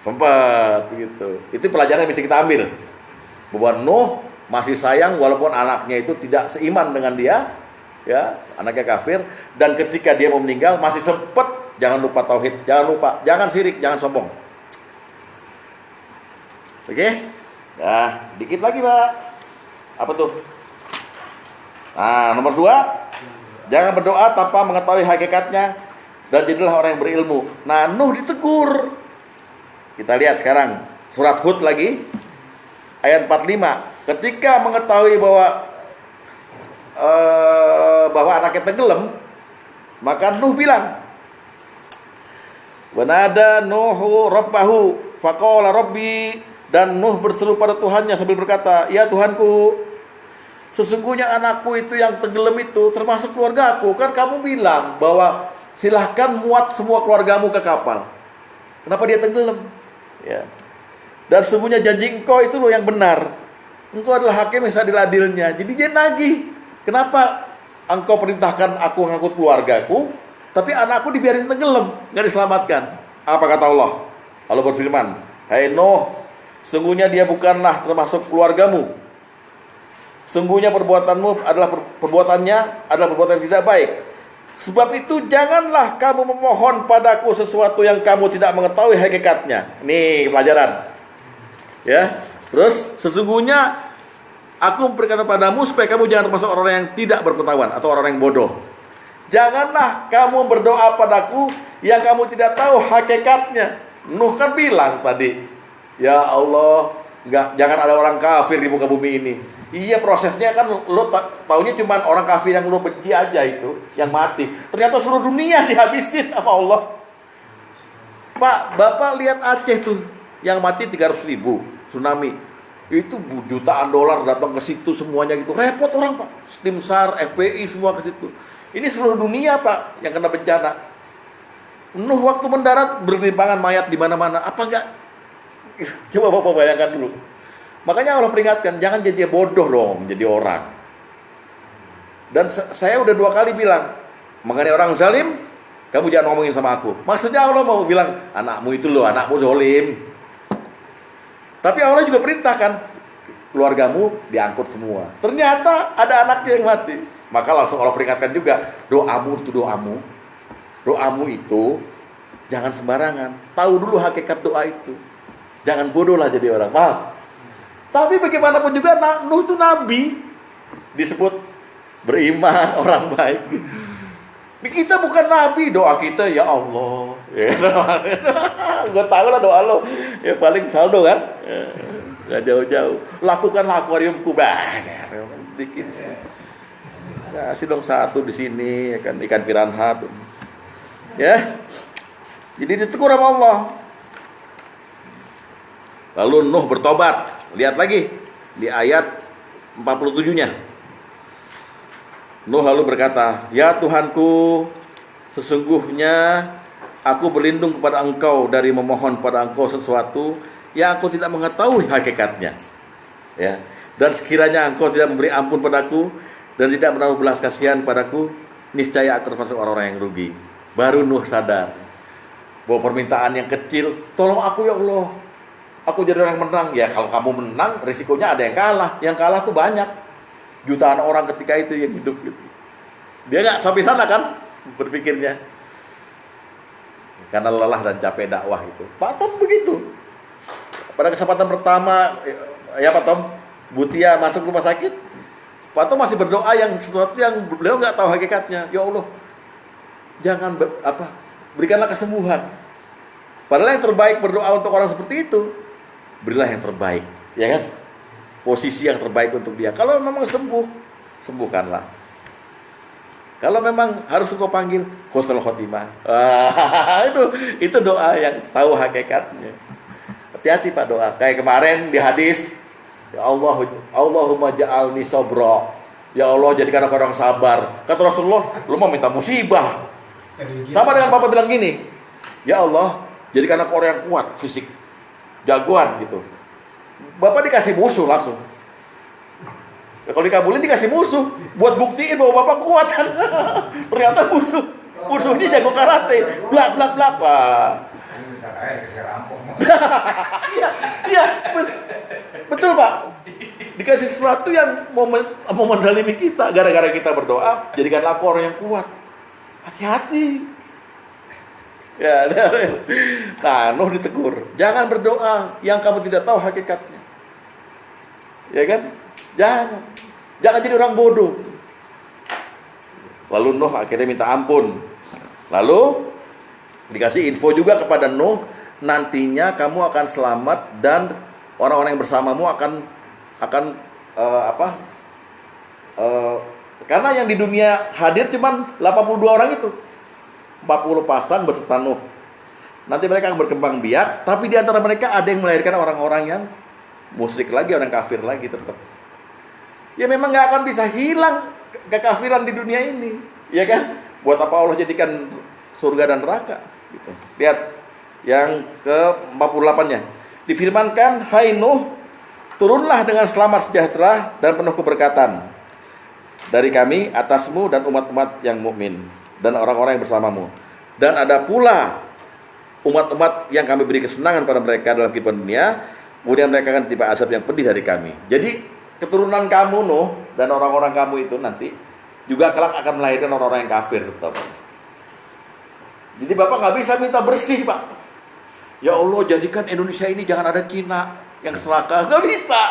Sempat gitu. Itu pelajaran yang bisa kita ambil. Bahwa Nuh masih sayang walaupun anaknya itu tidak seiman dengan dia, ya, anaknya kafir, dan ketika dia mau meninggal masih sempat, jangan lupa tauhid, jangan syirik, jangan sombong. Oke? Nah, dikit lagi, Pak. Apa tuh? Nah, nomor 2, jangan berdoa tanpa mengetahui hakikatnya, dan jadilah orang yang berilmu. Nah, Nuh ditegur. Kita lihat sekarang surat Hud lagi, ayat 45. Ketika mengetahui bahwa anaknya tenggelam, maka Nuh bilang, wanada Nuhu rabbahu faqala rabbi, dan Nuh berseru pada Tuhannya sambil berkata, ya Tuhanku, sesungguhnya anakku itu yang tenggelam itu termasuk keluargaku. Kan kamu bilang bahwa silahkan muat semua keluargamu ke kapal. Kenapa dia tenggelam? Ya. Dan sesungguhnya janji engkau itu loh yang benar. Engkau adalah hakim yang seadil-adilnya. Jadi dia nagih. Kenapa engkau perintahkan aku ngangkut keluargaku, tapi anakku dibiarin tenggelam, nggak diselamatkan? Apa kata Allah? Allah berfirman, hai Nuh, sesungguhnya dia bukanlah termasuk keluargamu. Sungguhnya perbuatannya adalah perbuatan yang tidak baik. Sebab itu janganlah kamu memohon padaku sesuatu yang kamu tidak mengetahui hakikatnya. Nih pelajaran. Ya. Terus sesungguhnya aku berkata padamu supaya kamu jangan termasuk orang yang tidak berpengetahuan atau orang yang bodoh. Janganlah kamu berdoa padaku yang kamu tidak tahu hakikatnya. Nuh kan bilang tadi, ya Allah, jangan ada orang kafir di muka bumi ini. Iya, prosesnya kan lo taunya cuma orang kafir yang lo benci aja itu yang mati. Ternyata seluruh dunia dihabisin sama Allah. Pak, Bapak lihat Aceh tuh yang mati 300.000 tsunami. Itu jutaan dolar datang ke situ semuanya gitu. Repot orang, Pak. Tim SAR, FPI semua ke situ. Ini seluruh dunia, Pak, yang kena bencana. Nuh waktu mendarat bergelimpangan mayat di mana-mana. Apa enggak? Coba Bapak bayangkan dulu. Makanya Allah peringatkan, jangan jadi bodoh dong, jadi orang. Dan saya udah 2 kali bilang, mengenai orang zalim, kamu jangan ngomongin sama aku. Maksudnya Allah mau bilang, anakmu itu loh, anakmu zalim. Tapi Allah juga perintahkan, keluargamu diangkut semua. Ternyata ada anaknya yang mati. Maka langsung Allah peringatkan juga, doamu itu jangan sembarangan. Tahu dulu hakikat doa itu. Jangan bodoh lah jadi orang, paham? Tapi bagaimanapun juga Nuh itu nabi, disebut beriman, orang baik. Kita bukan nabi, doa kita ya Allah. Gue tahu lah doa lo, ya paling saldo kan, nggak jauh-jauh. Lakukanlah akuariumku, dikit. Kasih dong 1 di sini, ya kan, ikan piranha. Ya, jadi ditegur sama Allah. Lalu Nuh bertobat. Lihat lagi di ayat 47-nya. Nuh lalu berkata, "Ya Tuhanku, sesungguhnya aku berlindung kepada Engkau dari memohon pada Engkau sesuatu yang aku tidak mengetahui hakikatnya. Ya, dan sekiranya Engkau tidak memberi ampun padaku dan tidak menaruh belas kasihan padaku, niscaya aku termasuk orang-orang yang rugi." Baru Nuh sadar bahwa permintaan yang kecil, "Tolong aku ya Allah, aku jadi orang yang menang." Ya kalau kamu menang, risikonya ada yang kalah. Yang kalah tuh banyak, jutaan orang ketika itu yang hidup gitu. Dia nggak sampai sana kan berpikirnya, karena lelah dan capek dakwah itu. Pak Tom begitu. Pada kesempatan pertama, ya Pak Tom, Butia masuk rumah sakit, Pak Tom masih berdoa yang sesuatu yang beliau nggak tahu hakikatnya. Ya Allah, jangan berikanlah kesembuhan. Padahal yang terbaik berdoa untuk orang seperti itu, berilah yang terbaik, ya kan? Posisi yang terbaik untuk dia. Kalau memang sembuh, sembuhkanlah. Kalau memang harus engkau panggil, husnul khotimah. Itu doa yang tahu hakikatnya. Hati-hati Pak doa. Kayak kemarin di hadis, ya Allah, Allahumma ja'alni sabra. Ya Allah, jadikan aku orang sabar. Kata Rasulullah, lu mau minta musibah. Sama dengan Bapak bilang gini, ya Allah, jadikan aku orang yang kuat, fisik, jagoan gitu. Bapak dikasih musuh langsung. Ya, kalau dikabulin dikasih musuh, buat buktiin bahwa Bapak kuat kan. Ternyata musuhnya jago karate, blak. Wah. Iya, betul Pak. Dikasih sesuatu yang mau menzalimi kita, gara-gara kita berdoa, jadikanlah aku orang yang kuat. Hati-hati. Ya, nah Nuh ditegur, jangan berdoa yang kamu tidak tahu hakikatnya. Ya kan? Jangan jadi orang bodoh. Lalu Nuh akhirnya minta ampun. Lalu dikasih info juga kepada Nuh, nantinya kamu akan selamat dan orang-orang yang bersamamu akan karena yang di dunia hadir cuman 82 orang itu. 40 pasang beserta Nuh. Nanti mereka akan berkembang biak, tapi di antara mereka ada yang melahirkan orang-orang yang musyrik lagi, orang kafir lagi tetap. Ya memang nggak akan bisa hilang kekafiran di dunia ini, ya kan? Buat apa Allah jadikan surga dan neraka? Gitu. Lihat yang ke-48-nya. Difirmankan, "Hai Nuh, turunlah dengan selamat sejahtera dan penuh keberkatan dari kami atasmu dan umat-umat yang mukmin dan orang-orang yang bersamamu. Dan ada pula umat-umat yang kami beri kesenangan pada mereka dalam kehidupan dunia, kemudian mereka akan tiba azab yang pedih dari kami." Jadi keturunan kamu Nuh dan orang-orang kamu itu nanti juga kelak akan melahirkan orang-orang yang kafir. Jadi Bapak nggak bisa minta bersih Pak. Ya Allah, jadikan Indonesia ini jangan ada Cina yang celaka. Nggak bisa.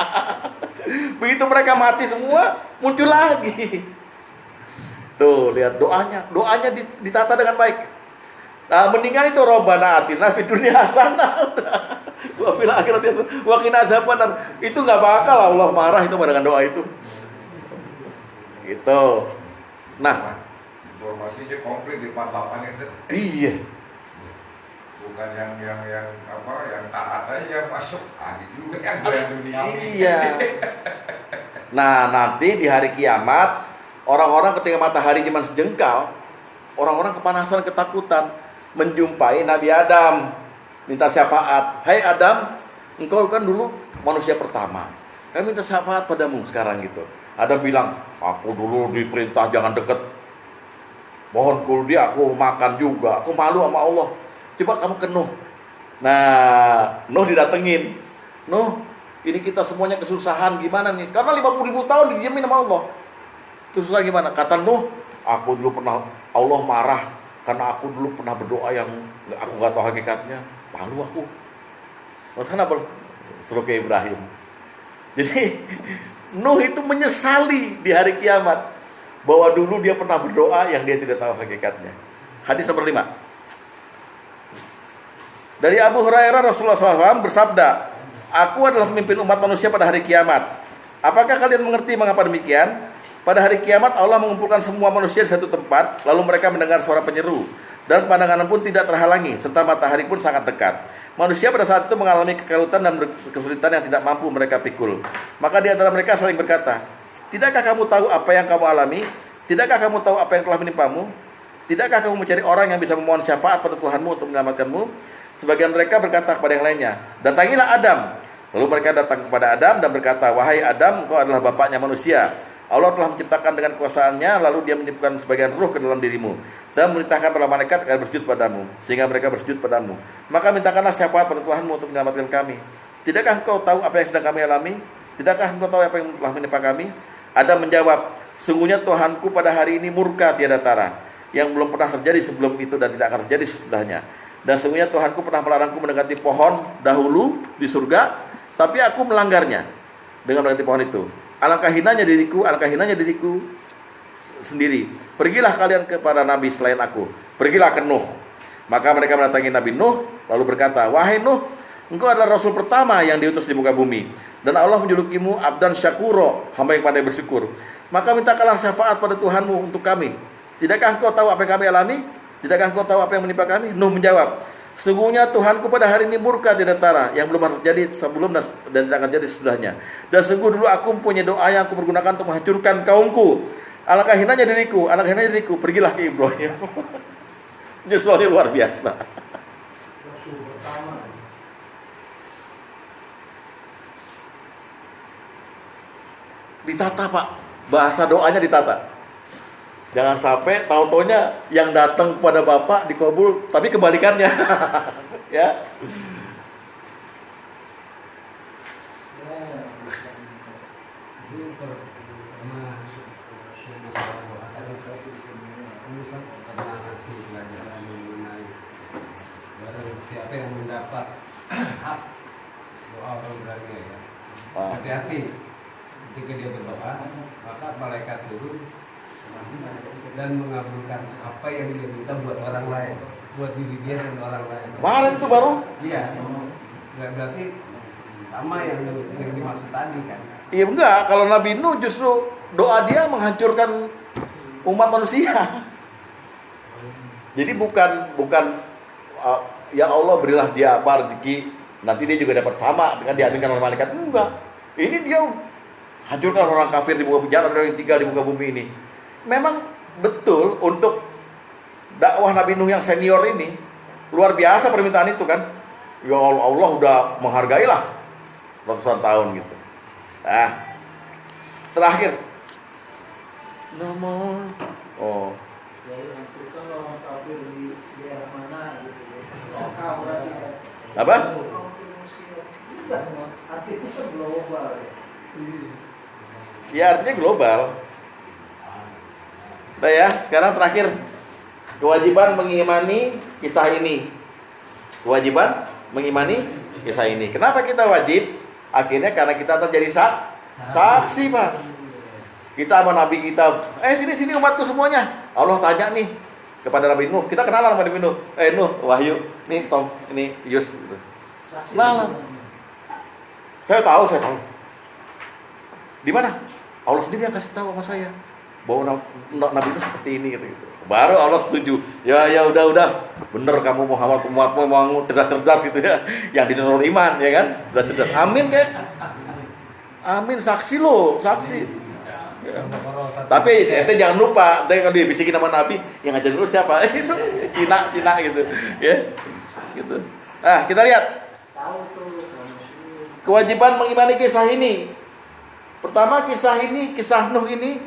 Begitu mereka mati semua, muncul lagi. Tuh, lihat doanya ditata dengan baik. Nah, mendingan itu Robbana atina fid dunya hasanah. wa fil akhirati wa qina azabannar. Itu nggak bakal Allah marah itu dengan doa itu. Gitu. Nah, informasinya komplit di 48 itu. iya. Bukan yang taat aja yang masuk. Ada juga yang goyang dunia. Iya. Nah, nanti di hari kiamat, orang-orang ketika matahari cuma sejengkal, orang-orang kepanasan, ketakutan, menjumpai Nabi Adam, minta syafaat. Hai Adam, engkau kan dulu manusia pertama, kami minta syafaat padamu sekarang gitu. Adam bilang, aku dulu diperintah jangan deket pohon kuldi, aku makan juga, aku malu sama Allah. Coba kamu ke Nuh. Nah, Nuh didatengin. Nuh, ini kita semuanya kesusahan, gimana nih? Karena 50.000 tahun didiamin sama Allah. Kesusahan gimana? Kata Nuh, aku dulu pernah, Allah marah karena aku dulu pernah berdoa yang aku gak tahu hakikatnya. Malu aku. Maksudnya apa? Suruh ke Ibrahim. Jadi Nuh itu menyesali di hari kiamat bahwa dulu dia pernah berdoa yang dia tidak tahu hakikatnya. Hadis nomor 5. Dari Abu Hurairah, Rasulullah SAW bersabda, aku adalah pemimpin umat manusia pada hari kiamat. Apakah kalian mengerti mengapa demikian? Pada hari kiamat Allah mengumpulkan semua manusia di satu tempat, lalu mereka mendengar suara penyeru, dan pandangan pun tidak terhalangi, serta matahari pun sangat dekat. Manusia pada saat itu mengalami kekalutan dan kesulitan yang tidak mampu mereka pikul. Maka di antara mereka saling berkata, tidakkah kamu tahu apa yang kamu alami? Tidakkah kamu tahu apa yang telah menimpamu? Tidakkah kamu mencari orang yang bisa memohon syafaat pada Tuhanmu untuk menyelamatkanmu? Sebagian mereka berkata kepada yang lainnya, datangilah Adam. Lalu mereka datang kepada Adam dan berkata, wahai Adam, engkau adalah bapaknya manusia. Allah telah menciptakan dengan kuasaannya, lalu dia menyiapkan sebagian ruh ke dalam dirimu dan memerintahkan para malaikat agar bersujud padamu, sehingga mereka bersujud padamu. Maka mintakanlah syafaat pada Tuhanmu untuk menyelamatkan kami. Tidakkah engkau tahu apa yang sedang kami alami? Tidakkah engkau tahu apa yang telah menimpa kami? Adam menjawab, sungguhnya Tuhanku pada hari ini murka tiada tara, yang belum pernah terjadi sebelum itu dan tidak akan terjadi sesudahnya. Dan sesungguhnya Tuhanku pernah melarangku mendekati pohon dahulu di surga, tapi aku melanggarnya dengan mendekati pohon itu. Alangkah hinanya diriku sendiri. Pergilah kalian kepada nabi selain aku. Pergilah ke Nuh. Maka mereka mendatangi Nabi Nuh, lalu berkata, wahai Nuh, engkau adalah rasul pertama yang diutus di muka bumi, dan Allah menjulukimu abdan syakuro, hamba yang pandai bersyukur. Maka mintakanlah syafaat pada Tuhanmu untuk kami. Tidakkah engkau tahu apa yang kami alami? Tidakkah engkau tahu apa yang menimpa kami? Nuh menjawab, sungguhnya Tuhanku pada hari ini murka tidak tara, yang belum terjadi sebelum dan tidak akan terjadi sesudahnya. Dan sungguh dulu aku mempunyai doa yang aku pergunakan untuk menghancurkan kaumku. Alangkah hinanya diriku, pergilah ke Ibrahim. Justru luar biasa. Ditata Pak, bahasa doanya ditata. Jangan sampai tahu-taunya yang datang kepada Bapak dikabul, tapi kebalikannya. Ya. Siapa yang mendapat hak doa orang berani ya. Hati-hati ketika dia berdoa, maka malaikat turun dan mengabulkan apa yang dia minta buat orang lain, buat diri dia dan orang lain. Kemarin itu baru? Iya. Berarti sama yang dimaksud tadi kan? Iya enggak, kalau Nabi Nuh justru doa dia menghancurkan umat manusia. Jadi bukan ya Allah berilah dia apa rezeki, nanti dia juga dapat sama dengan diaminkan oleh malaikat. Enggak. Ini dia hancurkan orang kafir di muka bumi, jangan ada yang tinggal di muka bumi ini. Memang betul untuk dakwah Nabi Nuh yang senior ini luar biasa permintaan itu kan. Ya Allah udah menghargailah ratusan tahun gitu. Terakhir nomor apa? Ya artinya global. Nah ya, sekarang terakhir kewajiban mengimani kisah ini. Kewajiban mengimani kisah ini. Kenapa kita wajib? Akhirnya karena kita terjadi saksi, Pak. Kita sama Nabi kita, sini umatku semuanya. Allah tanya nih kepada Nabi Nuh. Kita kenalan sama Nabi Nuh. Nuh, Wahyu, nih Tom, ini Yus. Gitu. Nah, saya tahu. Di mana? Allah sendiri yang kasih tahu sama saya bahwa Nabi itu seperti ini gitu. Baru Allah setuju. Ya udah. Bener kamu Muhammad pemuatmu mau cerdas gitu ya. Yang dinurul iman ya kan? Cerdas. Amin kayak. Amin, saksi lo, saksi. Ya. Tapi ente jangan lupa, ente kalau dibisikin sama Nabi, yang ngajar dulu siapa? Cina gitu, ya, gitu. Nah, kita lihat kewajiban mengimani kisah ini. Pertama, kisah Nuh ini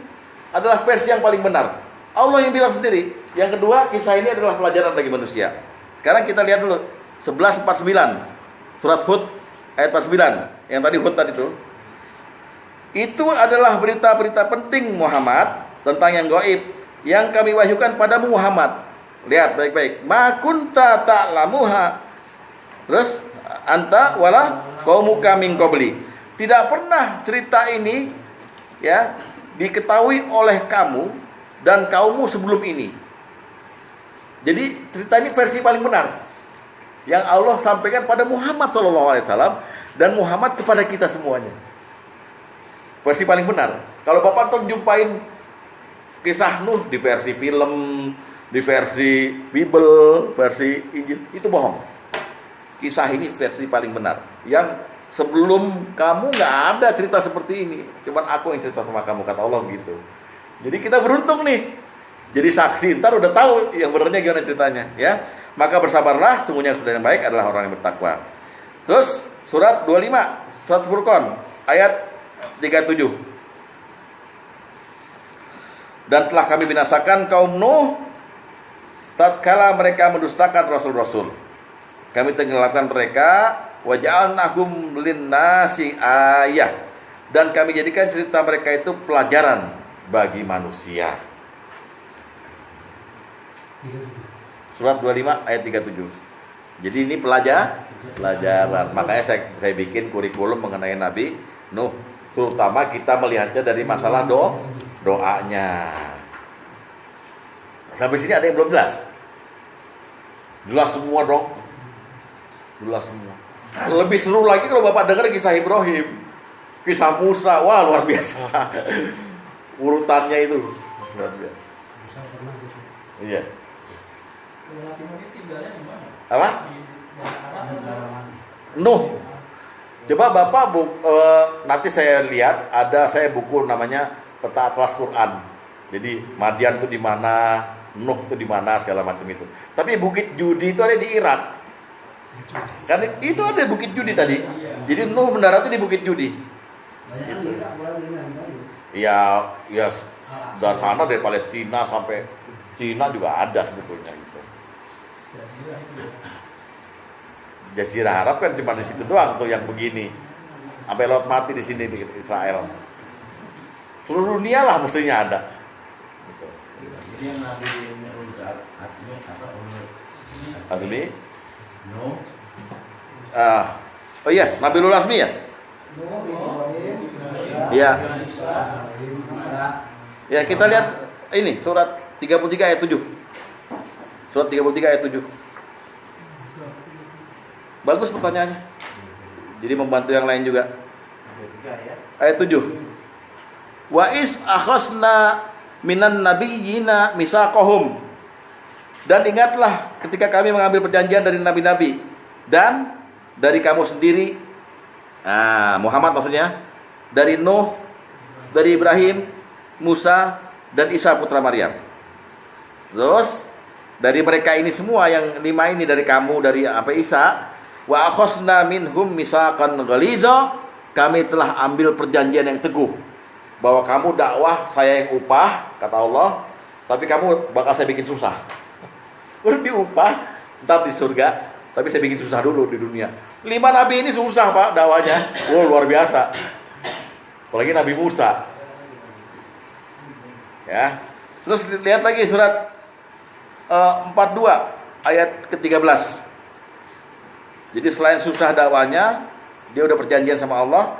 adalah versi yang paling benar. Allah yang bilang sendiri. Yang kedua, kisah ini adalah pelajaran bagi manusia. Sekarang kita lihat dulu 11:49 surat Hud ayat 49. Yang tadi Hud tadi itu. Itu adalah berita-berita penting Muhammad tentang yang gaib yang kami wahyukan padamu Muhammad. Lihat baik-baik. Ma kunta ta'lamuha. Terus anta wala qaumuka min qabli. Tidak pernah cerita ini ya diketahui oleh kamu dan kaummu sebelum ini. Jadi cerita ini versi paling benar yang Allah sampaikan pada Muhammad SAW dan Muhammad kepada kita semuanya. Versi paling benar. Kalau Bapak terjumpain kisah Nuh di versi film, di versi Bible, versi Injil, itu bohong. Kisah ini versi paling benar. Yang sebelum kamu nggak ada cerita seperti ini. Cuman aku yang cerita sama kamu, kata Allah gitu. Jadi kita beruntung nih. Jadi saksi, ntar udah tahu yang benernya gimana ceritanya, ya. Maka bersabarlah, sungguhnya sudah yang baik adalah orang yang bertakwa. Terus surat 25, surat Furqan ayat 37. Dan telah kami binasakan kaum Nuh tatkala mereka mendustakan rasul-rasul. Kami tenggelamkan mereka, wa ja'alnahum lin-nasi ayah. Dan kami jadikan cerita mereka itu pelajaran bagi manusia. Surat 25 ayat 37. Jadi ini pelajaran. Makanya saya bikin kurikulum mengenai Nabi Nuh. Terutama kita melihatnya dari masalah doanya. Sampai sini ada yang belum jelas? Jelas semua dong. Jelas semua. Lebih seru lagi kalau Bapak dengar kisah Ibrahim, kisah Musa. Wah, luar biasa. Urutannya itu luar biasa. Iya. Apa? Nuh. Coba Bapak nanti saya lihat saya buku namanya Peta Atlas Quran. Jadi Madian itu di mana, Nuh itu di mana, segala macam itu. Tapi Bukit Judi itu ada di Irak. Kan itu ada Bukit Judi tadi. Jadi Nuh mendaratnya di Bukit Judi. Iya, dari sana dari Palestina sampai Cina juga ada sebetulnya gitu. Jazirah Arab kan cuma di situ doang tuh yang begini. Sampai laut mati di sini di Israel. Seluruh dunia lah mestinya ada. Gitu. Jadi yang Nabi Asmi apa Asmi? No. Oh iya, Nabi Asmi ya? Iya. Ya, kita lihat ini surat 33 ayat 7. Surat 33 ayat 7. Bagus pertanyaannya. Jadi membantu yang lain juga. Ayat 7. Wa is akhasna minan nabiyyina misaqahum. Dan ingatlah ketika kami mengambil perjanjian dari nabi-nabi dan dari kamu sendiri. Muhammad maksudnya, dari Nuh, dari Ibrahim, Musa dan Isa putra Maryam. Terus dari mereka ini semua yang 5 ini dari kamu, dari Isa, wa akhasna minhum misaqan ghaliza, kami telah ambil perjanjian yang teguh bahwa kamu dakwah saya yang upah, kata Allah, tapi kamu bakal saya bikin susah. Udah diupah ntar di surga, tapi saya bikin susah dulu di dunia. 5 nabi ini susah Pak dakwahnya. Luar biasa. Apalagi Nabi Musa. Ya. Terus lihat lagi surat 42 ayat ke-13. Jadi selain susah dakwanya, dia udah perjanjian sama Allah.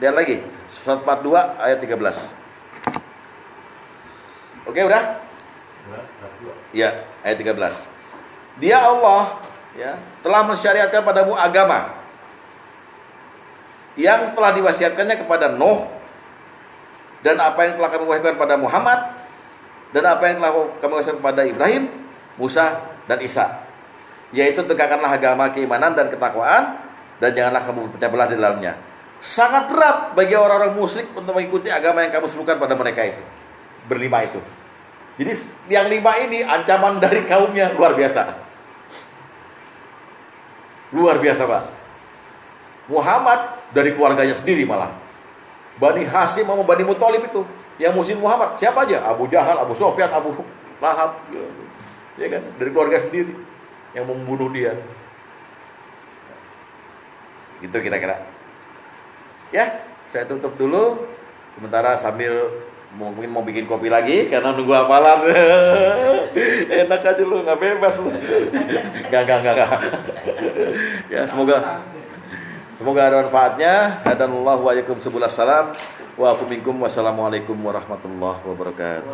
Lihat lagi surat 42 ayat 13. Oke, udah? Ya, ayat 13. Dia Allah ya, telah mensyariatkan padamu agama yang telah diwasiatkannya kepada Nuh, dan apa yang telah kami wahyukan pada Muhammad, dan apa yang telah kami wahyukan kepada Ibrahim, Musa, dan Isa, yaitu tegakkanlah agama keimanan dan ketakwaan, dan janganlah kamu berpecah belah di dalamnya. Sangat berat bagi orang-orang musyrik untuk mengikuti agama yang kamu serukan pada mereka itu, berlima itu. Jadi yang lima ini ancaman dari kaumnya luar biasa. Luar biasa, Pak. Muhammad dari keluarganya sendiri malah. Bani Hasyim sama Bani Muthalib itu yang musuh Muhammad. Siapa aja? Abu Jahal, Abu Sufyan, Abu Lahab. Ya kan? Dari keluarga sendiri yang membunuh dia. Gitu kira-kira. Ya, saya tutup dulu. Sementara sambil mungkin mau bikin kopi lagi karena nunggu hafalan. Enak aja lu, nggak bebas lu. Enggak. Ya, semoga ada manfaatnya. Hadanallahu wa iyyakum subulus salam. Wa afu minkum. Wassalamualaikum warahmatullahi wabarakatuh.